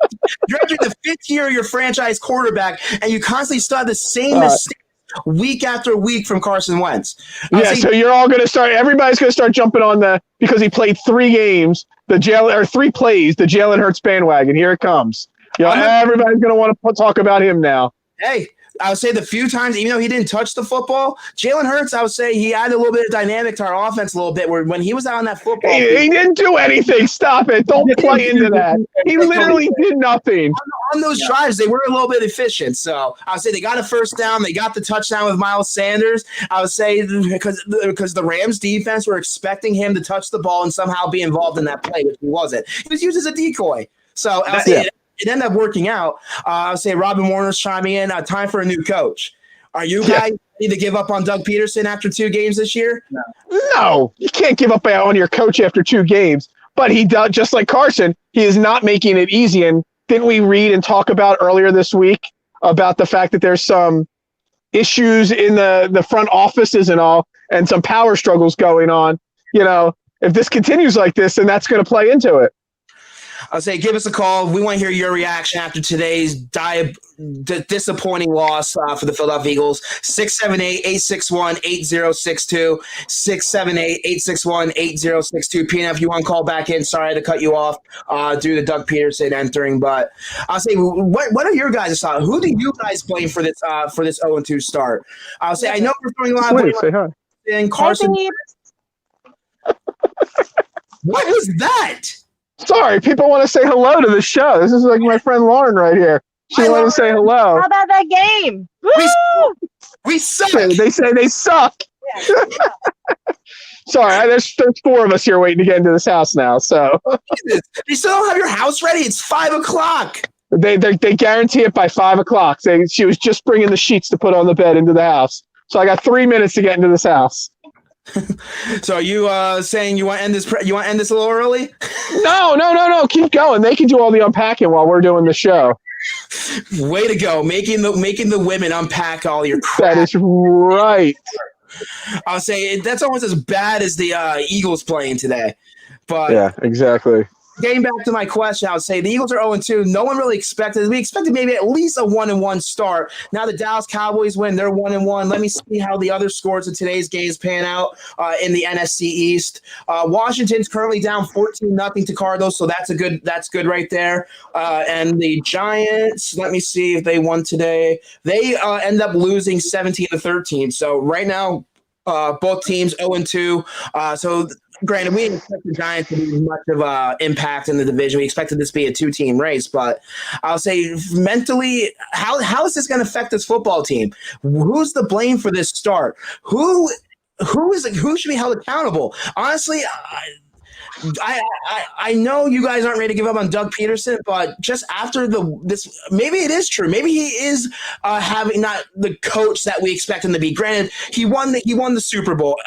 You're entering the fifth year of your franchise quarterback, and you constantly still have the same mistakes week after week from Carson Wentz. So you're all going to start. Everybody's going to start jumping on because he played 3 games, 3 plays, the Jalen Hurts bandwagon. Here it comes. Everybody's going to want to talk about him now. Hey, I would say the few times, even though he didn't touch the football, Jalen Hurts, I would say he added a little bit of dynamic to our offense a little bit. Where when he was out on that football, he didn't do anything. Stop it! Don't play into that. He literally did nothing. On those drives, they were a little bit efficient. So I would say they got a first down. They got the touchdown with Miles Sanders. I would say because the Rams defense were expecting him to touch the ball and somehow be involved in that play, which he wasn't. He was used as a decoy. So I would say it ended up working out. I would say Robin Warner's chiming in. Time for a new coach. Are you guys ready to give up on Doug Peterson after 2 games this year? No, you can't give up on your coach after 2 games. But he does, just like Carson, he is not making it easy. And didn't we read and talk about earlier this week about the fact that there's some issues in the front offices and all, and some power struggles going on? If this continues like this, then that's going to play into it. I'll say, give us a call. We want to hear your reaction after today's disappointing loss for the Philadelphia Eagles. 678-861-8062. 678-861-8062. Pina, if you want to call back in, sorry to cut you off due to Doug Peterson entering. But I'll say, what are your guys' thoughts? Who do you guys blame for this 0-2 start? I'll say, I know we're throwing a lot of blame in Carson. What was that? Sorry, people want to say hello to the show. This is like my friend Lauren right here. She wanted to say hello. How about that game? We suck. They say they suck. Yeah. Sorry, there's 4 of us here waiting to get into this house now. So you still don't have your house ready? It's 5:00. They guarantee it by 5:00. She was just bringing the sheets to put on the bed into the house. So I got 3 minutes to get into this house. So are you saying you want to end this? You want to end this a little early? No. Keep going. They can do all the unpacking while we're doing the show. Way to go, making the women unpack all your crap. That is right. I'll say that's almost as bad as the Eagles playing today. But yeah, exactly. Getting back to my question, I would say the Eagles are 0-2. No one really expected. We expected maybe at least a 1-1 start. Now the Dallas Cowboys win. They're 1-1. Let me see how the other scores in today's games pan out in the NFC East. Washington's currently down 14-0 to Cardinals, so that's good right there. And the Giants, let me see if they won today. They end up losing 17-13. So right now, both teams 0-2. So granted, we didn't expect the Giants to be much of an impact in the division. We expected this to be a 2-team race, but I'll say mentally, how is this going to affect this football team? Who's the blame for this start? Who should be held accountable? Honestly, I know you guys aren't ready to give up on Doug Peterson, but just after this, maybe it is true. Maybe he is having not the coach that we expect him to be. Granted, he won the Super Bowl.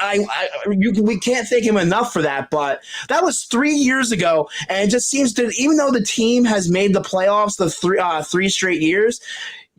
We can't thank him enough for that, but that was 3 years ago, and it just seems to, even though the team has made the playoffs the three straight years,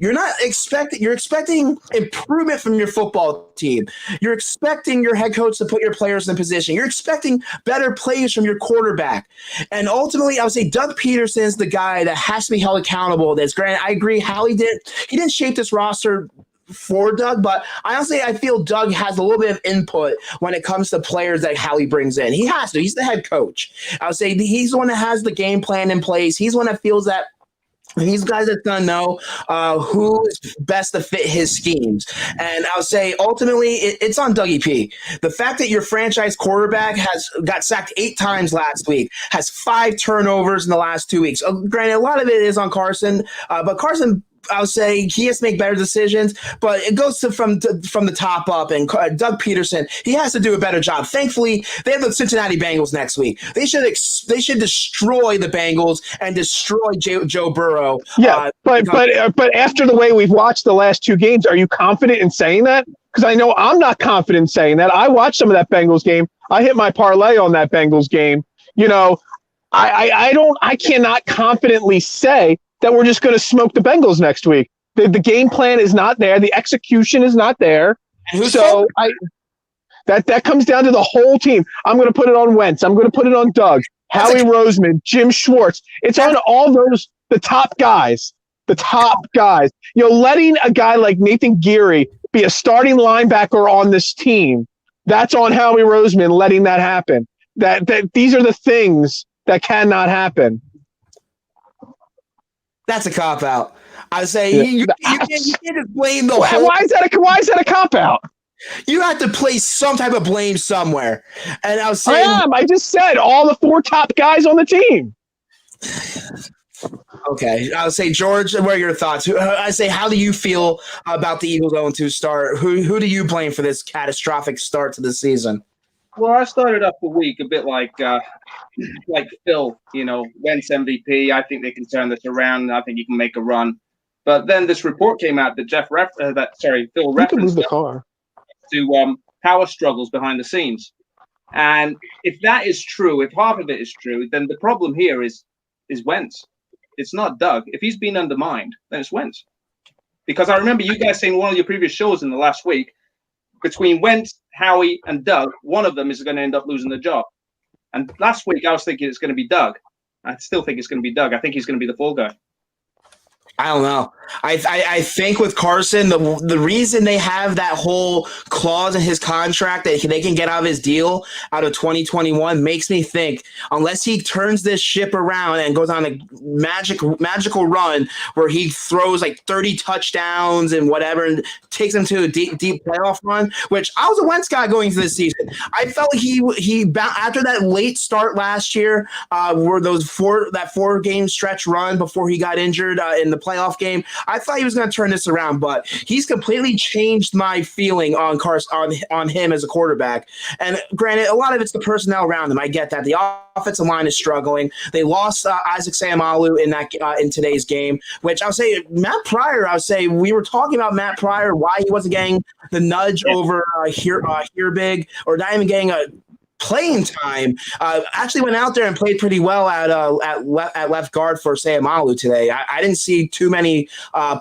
you're expecting improvement from your football team. You're expecting your head coach to put your players in position. You're expecting better plays from your quarterback. And ultimately, I would say Doug Peterson is the guy that has to be held accountable. Granted, I agree, Howie didn't shape this roster for Doug, but honestly, I feel Doug has a little bit of input when it comes to players that Howie brings in. He has to. He's the head coach. I would say he's the one that has the game plan in place. He's the one that feels that these guys that's going to know who is best to fit his schemes. And I'll say, ultimately, it's on Dougie P. The fact that your franchise quarterback got sacked 8 times last week, has 5 turnovers in the last 2 weeks. Granted, a lot of it is on Carson, but Carson, I would say he has to make better decisions, but it goes from the top up. And Doug Peterson, he has to do a better job. Thankfully, they have the Cincinnati Bengals next week. They should destroy the Bengals and destroy Joe Burrow. Yeah, but after the way we've watched the last 2 games, are you confident in saying that? Because I know I'm not confident in saying that. I watched some of that Bengals game. I hit my parlay on that Bengals game. I cannot confidently say that we're just going to smoke the Bengals next week. The game plan is not there. The execution is not there. So that comes down to the whole team. I'm going to put it on Wentz. I'm going to put it on Doug, Howie Roseman, Jim Schwartz. It's on all those, the top guys. The top guys. Letting a guy like Nathan Geary be a starting linebacker on this team, that's on Howie Roseman letting that happen. That these are the things that cannot happen. That's a cop out. I say you can't just blame the whole. Why is that a cop out? You have to place some type of blame somewhere. And I was saying, I just said all the 4 top guys on the team. Okay, I would say, George, what are your thoughts? I say, how do you feel about the Eagles 0-2 start? Who do you blame for this catastrophic start to the season? Well, I started off the week a bit like Phil, Wentz MVP. I think they can turn this around. I think you can make a run. But then this report came out that Phil referenced the car to power struggles behind the scenes. And if that is true, if half of it is true, then the problem here is Wentz. It's not Doug. If he's been undermined, then it's Wentz. Because I remember you guys saying one of your previous shows in the last week, between Wentz, Howie, and Doug, one of them is going to end up losing the job. And last week I was thinking it's going to be Doug. I still think it's going to be Doug. I think he's going to be the fall guy. I don't know. I think with Carson, the reason they have that whole clause in his contract that they can get out of his deal out of 2021 makes me think, unless he turns this ship around and goes on a magical run where he throws like 30 touchdowns and whatever and takes them to a deep playoff run, which I was a Wentz guy going into this season. I felt he after that late start last year, where that 4-game stretch run before he got injured in the playoff game, I thought he was going to turn this around, but he's completely changed my feeling on Carson, on him as a quarterback. And granted, a lot of it's the personnel around him. I get that the offensive line is struggling. They lost Isaac Seumalo in today's game, which I'll say Matt Pryor. We were talking about Matt Pryor, why he wasn't getting the nudge over here big, or not even getting a playing time. Actually went out there and played pretty well at left guard for Seumalo today. I didn't see too many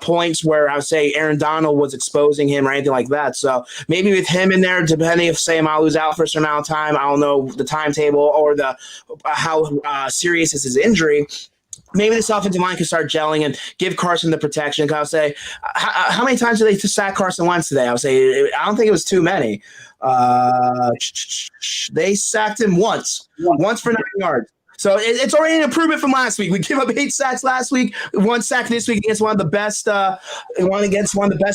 points where I would say Aaron Donald was exposing him or anything like that. So maybe with him in there, depending if Seumalo's out for a certain amount of time, I don't know the timetable or how serious is his injury. Maybe this offensive line can start gelling and give Carson the protection. I'll say, how many times did they sack Carson Wentz today? I would say, I don't think it was too many. They sacked him once for 9 yards. So it's already an improvement from last week. We gave up 8 sacks last week, 1 sack this week against one of the best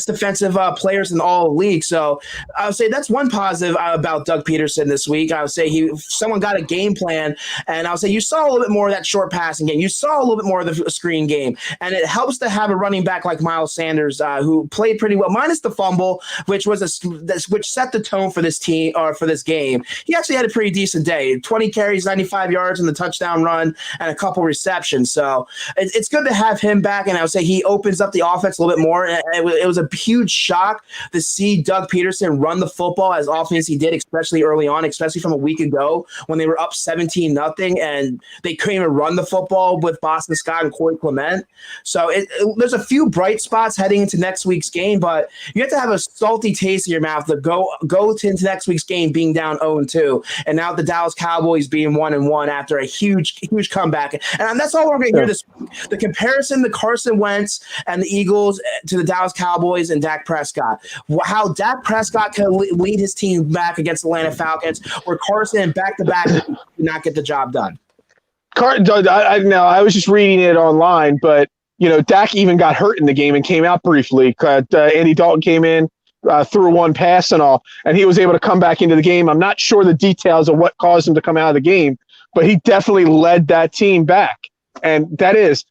defensive players in all the league. So I would say that's one positive about Doug Peterson this week. I would say someone got a game plan, and I would say you saw a little bit more of that short passing game. You saw a little bit more of the screen game, and it helps to have a running back like Miles Sanders who played pretty well, minus the fumble, which set the tone for this team or for this game. He actually had a pretty decent day: 20 carries, 95 yards, and the touchdown run and a couple receptions. So it's good to have him back, and I would say he opens up the offense a little bit more. And it was a huge shock to see Doug Peterson run the football as often as he did, especially early on, especially from a week ago when they were up 17-0 and they couldn't even run the football with Boston Scott and Corey Clement. So there's a few bright spots heading into next week's game, but you have to have a salty taste in your mouth to go into next week's game being down 0-2, and now the Dallas Cowboys being 1-1 after a huge comeback. And that's all we're going to hear this week. The comparison to Carson Wentz and the Eagles to the Dallas Cowboys and Dak Prescott. How Dak Prescott can lead his team back against the Atlanta Falcons, or Carson back-to-back did not get the job done. I was just reading it online, but Dak even got hurt in the game and came out briefly. Andy Dalton came in, threw one pass and all, and he was able to come back into the game. I'm not sure the details of what caused him to come out of the game, but he definitely led that team back. And that's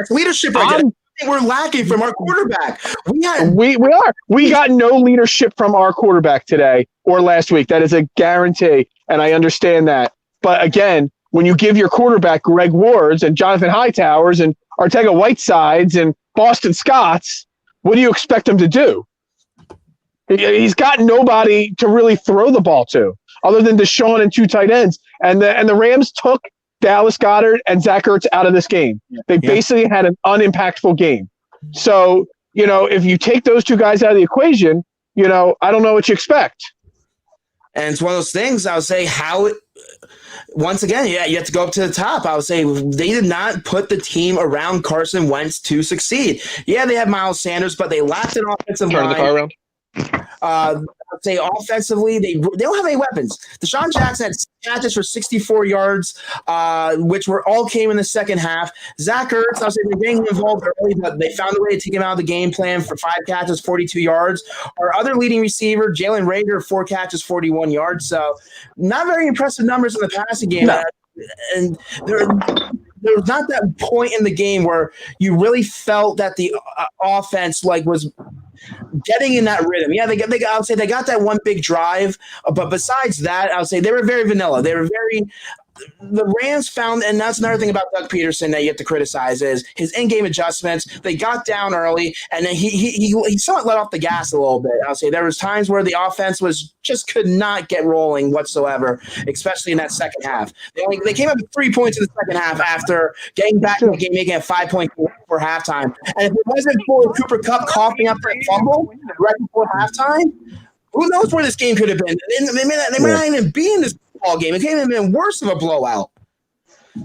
leadership right there. We're lacking from our quarterback. We are. We got no leadership from our quarterback today or last week. That is a guarantee, and I understand that. But again, when you give your quarterback Greg Wards and Jonathan Hightowers and Ortega Whitesides and Boston Scotts, what do you expect him to do? He's got nobody to really throw the ball to other than Deshaun and 2 tight ends. And the Rams took Dallas Goedert and Zach Ertz out of this game. They basically had an unimpactful game. So, if you take those two guys out of the equation, I don't know what you expect. And it's one of those things, I would say, once again, you have to go up to the top. I would say they did not put the team around Carson Wentz to succeed. Yeah, they have Miles Sanders, but they lacked an offensive line. Turn the car around. I'd say offensively, they don't have any weapons. Deshaun Jackson had 6 catches for 64 yards, which all came in the second half. Zach Ertz, I'll say they're getting involved early, but they found a way to take him out of the game plan for 5 catches, 42 yards. Our other leading receiver, Jalen Reagor, 4 catches, 41 yards. So not very impressive numbers in the passing game. No. And there was not that point in the game where you really felt that the offense was getting in that rhythm. Yeah, I would say they got that one big drive, but besides that, I would say they were very vanilla. The Rams found, and that's another thing about Doug Peterson that you have to criticize, is his in-game adjustments. They got down early, and then he somewhat let off the gas a little bit. I'll say there was times where the offense could not get rolling whatsoever, especially in that second half. They came up with 3 points in the second half after getting back in the game, making it 5 points for halftime. And if it wasn't for Cooper Kupp coughing up that fumble right before halftime, who knows where this game could have been? They might not even be in this ball game. It can't have been worse of a blowout.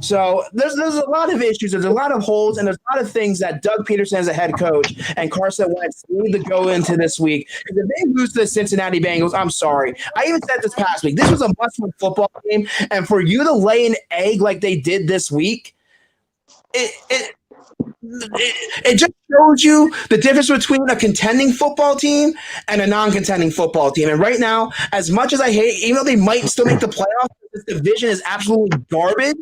So there's a lot of issues. There's a lot of holes, and there's a lot of things that Doug Peterson as a head coach and Carson Wentz need to go into this week. Because if they lose to the Cincinnati Bengals, I'm sorry. I even said this past week. This was a must-win football game, and for you to lay an egg like they did this week, it just shows you the difference between a contending football team and a non-contending football team. And right now, as much as I hate, even though they might still make the playoffs, this division is absolutely garbage.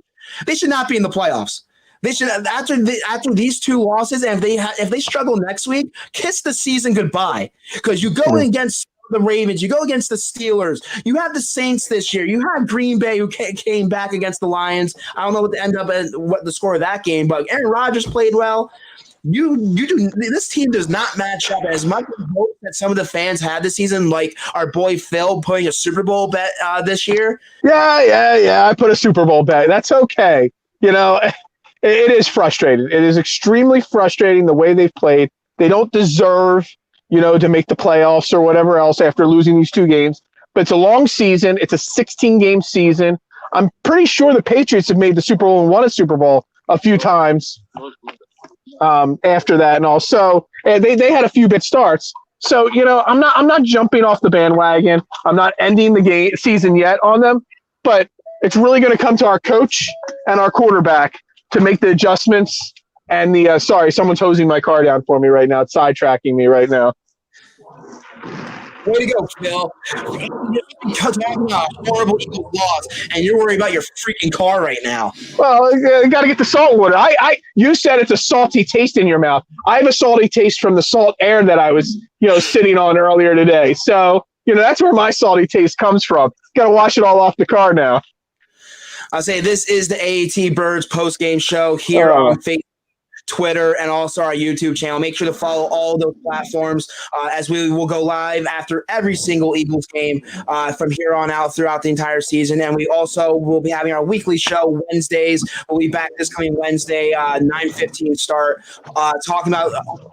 They should not be in the playoffs. They should, after these 2 losses, and if they struggle next week, kiss the season goodbye. Because you go against the Ravens, you go against the Steelers, you have the Saints this year, you have Green Bay who came back against the Lions. I don't know what the score of that game, but Aaron Rodgers played well. This team does not match up as much as hope that some of the fans had this season, like our boy Phil putting a Super Bowl bet this year. Yeah. I put a Super Bowl bet. That's okay. It is frustrating. It is extremely frustrating the way they've played. They don't deserve to make the playoffs or whatever else after losing these 2 games. But it's a long season. It's a 16-game season. I'm pretty sure the Patriots have made the Super Bowl and won a Super Bowl a few times after that. And also, they had a few bit starts. So, I'm not jumping off the bandwagon. I'm not ending the season yet on them. But it's really going to come to our coach and our quarterback to make the adjustments. And sorry, someone's hosing my car down for me right now. It's sidetracking me right now. Way to go, Phil. Because having a horrible Eagles loss, and you're worried about your freaking car right now. Well, you got to get the salt water. You said it's a salty taste in your mouth. I have a salty taste from the salt air that I was, sitting on earlier today. So, that's where my salty taste comes from. Got to wash it all off the car now. I'll say this is the AAT Birds post-game show here on Facebook, Twitter, and also our YouTube channel. Make sure to follow all those platforms as we will go live after every single Eagles game from here on out throughout the entire season. And we also will be having our weekly show Wednesdays. We'll be back this coming Wednesday, 9:15 start, talking about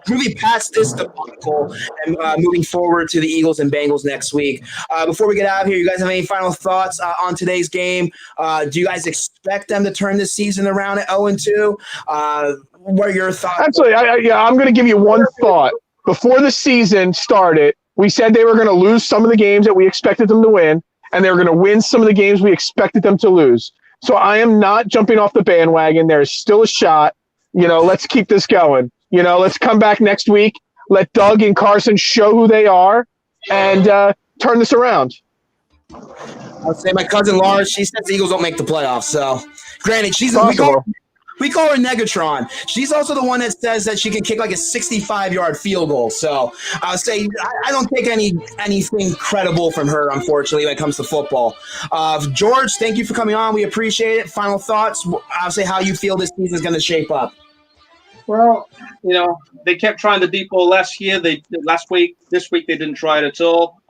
moving past this debacle and moving forward to the Eagles and Bengals next week. Before we get out of here, you guys have any final thoughts on today's game? Do you guys expect them to turn this season around at 0-2? What are your thoughts? Actually, I'm going to give you one thought. Before the season started, we said they were going to lose some of the games that we expected them to win, and they were going to win some of the games we expected them to lose. So I am not jumping off the bandwagon. There's still a shot. Let's keep this going. Let's come back next week. Let Doug and Carson show who they are and turn this around. I'll say my cousin Laura, she says the Eagles don't make the playoffs. So, granted, we call her Negatron. She's also the one that says that she can kick like a 65-yard field goal. So I'll say I don't take anything credible from her, unfortunately, when it comes to football. George, thank you for coming on. We appreciate it. Final thoughts. I'll say how you feel this season is going to shape up. Well, they kept trying the deep ball last week. This week they didn't try it at all.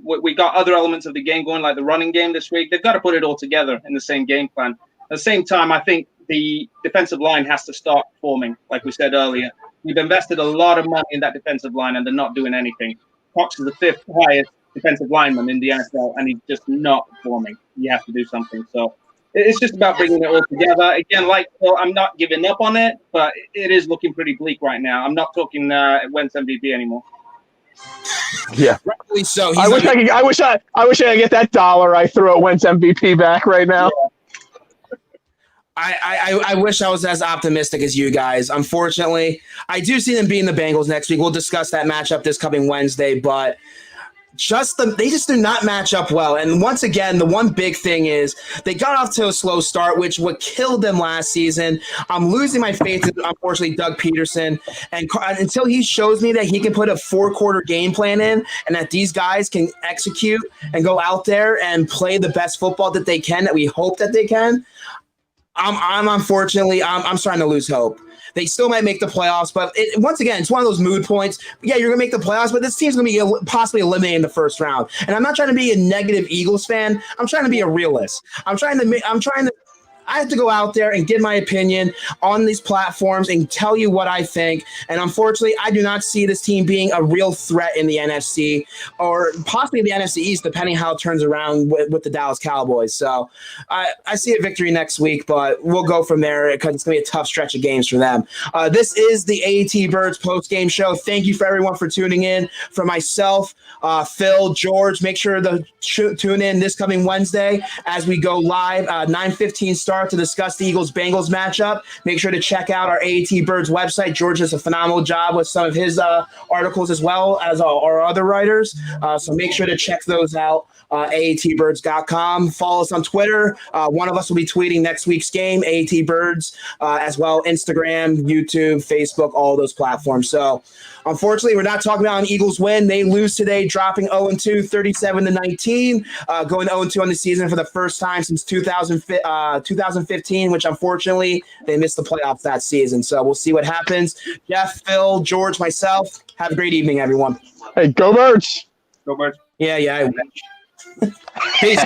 We got other elements of the game going, like the running game this week. They've got to put it all together in the same game plan. the same time, I think the defensive line has to start performing, like we said earlier. We've invested a lot of money in that defensive line, and they're not doing anything. Cox is the 5th highest defensive lineman in the NFL, and he's just not performing. You have to do something. So it's just about bringing it all together. Again, like Phil, I'm not giving up on it, but it is looking pretty bleak right now. I'm not talking Wentz MVP anymore. Yeah. Rightfully so. I wish I could get that dollar I threw at Wentz MVP back right now. Yeah. I wish I was as optimistic as you guys. Unfortunately, I do see them beating the Bengals next week. We'll discuss that matchup this coming Wednesday, but they just do not match up well. And once again, the one big thing is they got off to a slow start, which what killed them last season. I'm losing my faith in, unfortunately, Doug Peterson. And until he shows me that he can put a 4-quarter game plan in and that these guys can execute and go out there and play the best football that they can, that we hope that they can, I'm unfortunately starting to lose hope. They still might make the playoffs, but once again, it's one of those mood points. Yeah, you're going to make the playoffs, but this team's going to be possibly eliminated in the first round. And I'm not trying to be a negative Eagles fan. I'm trying to be a realist. I have to go out there and give my opinion on these platforms and tell you what I think. And unfortunately, I do not see this team being a real threat in the NFC or possibly the NFC East, depending how it turns around with the Dallas Cowboys. So I see a victory next week, but we'll go from there because it's going to be a tough stretch of games for them. This is the AAT Birds post-game show. Thank you for everyone for tuning in. For myself, Phil, George, make sure to tune in this coming Wednesday as we go live, 9:15 start to discuss the Eagles-Bengals matchup. Make sure to check out our AAT Birds website. George does a phenomenal job with some of his articles as well as our other writers. So make sure to check those out, aatbirds.com. Follow us on Twitter. One of us will be tweeting next week's game, AAT Birds, as well, Instagram, YouTube, Facebook, all those platforms. So unfortunately, we're not talking about an Eagles win. They lose today, dropping 0-2, 37-19, going 0-2 on the season for the first time since 2015, which unfortunately they missed the playoffs that season. So we'll see what happens. Jeff, Phil, George, myself, have a great evening, everyone. Hey, go Birds. Go Birds. Yeah, I wish. Peace.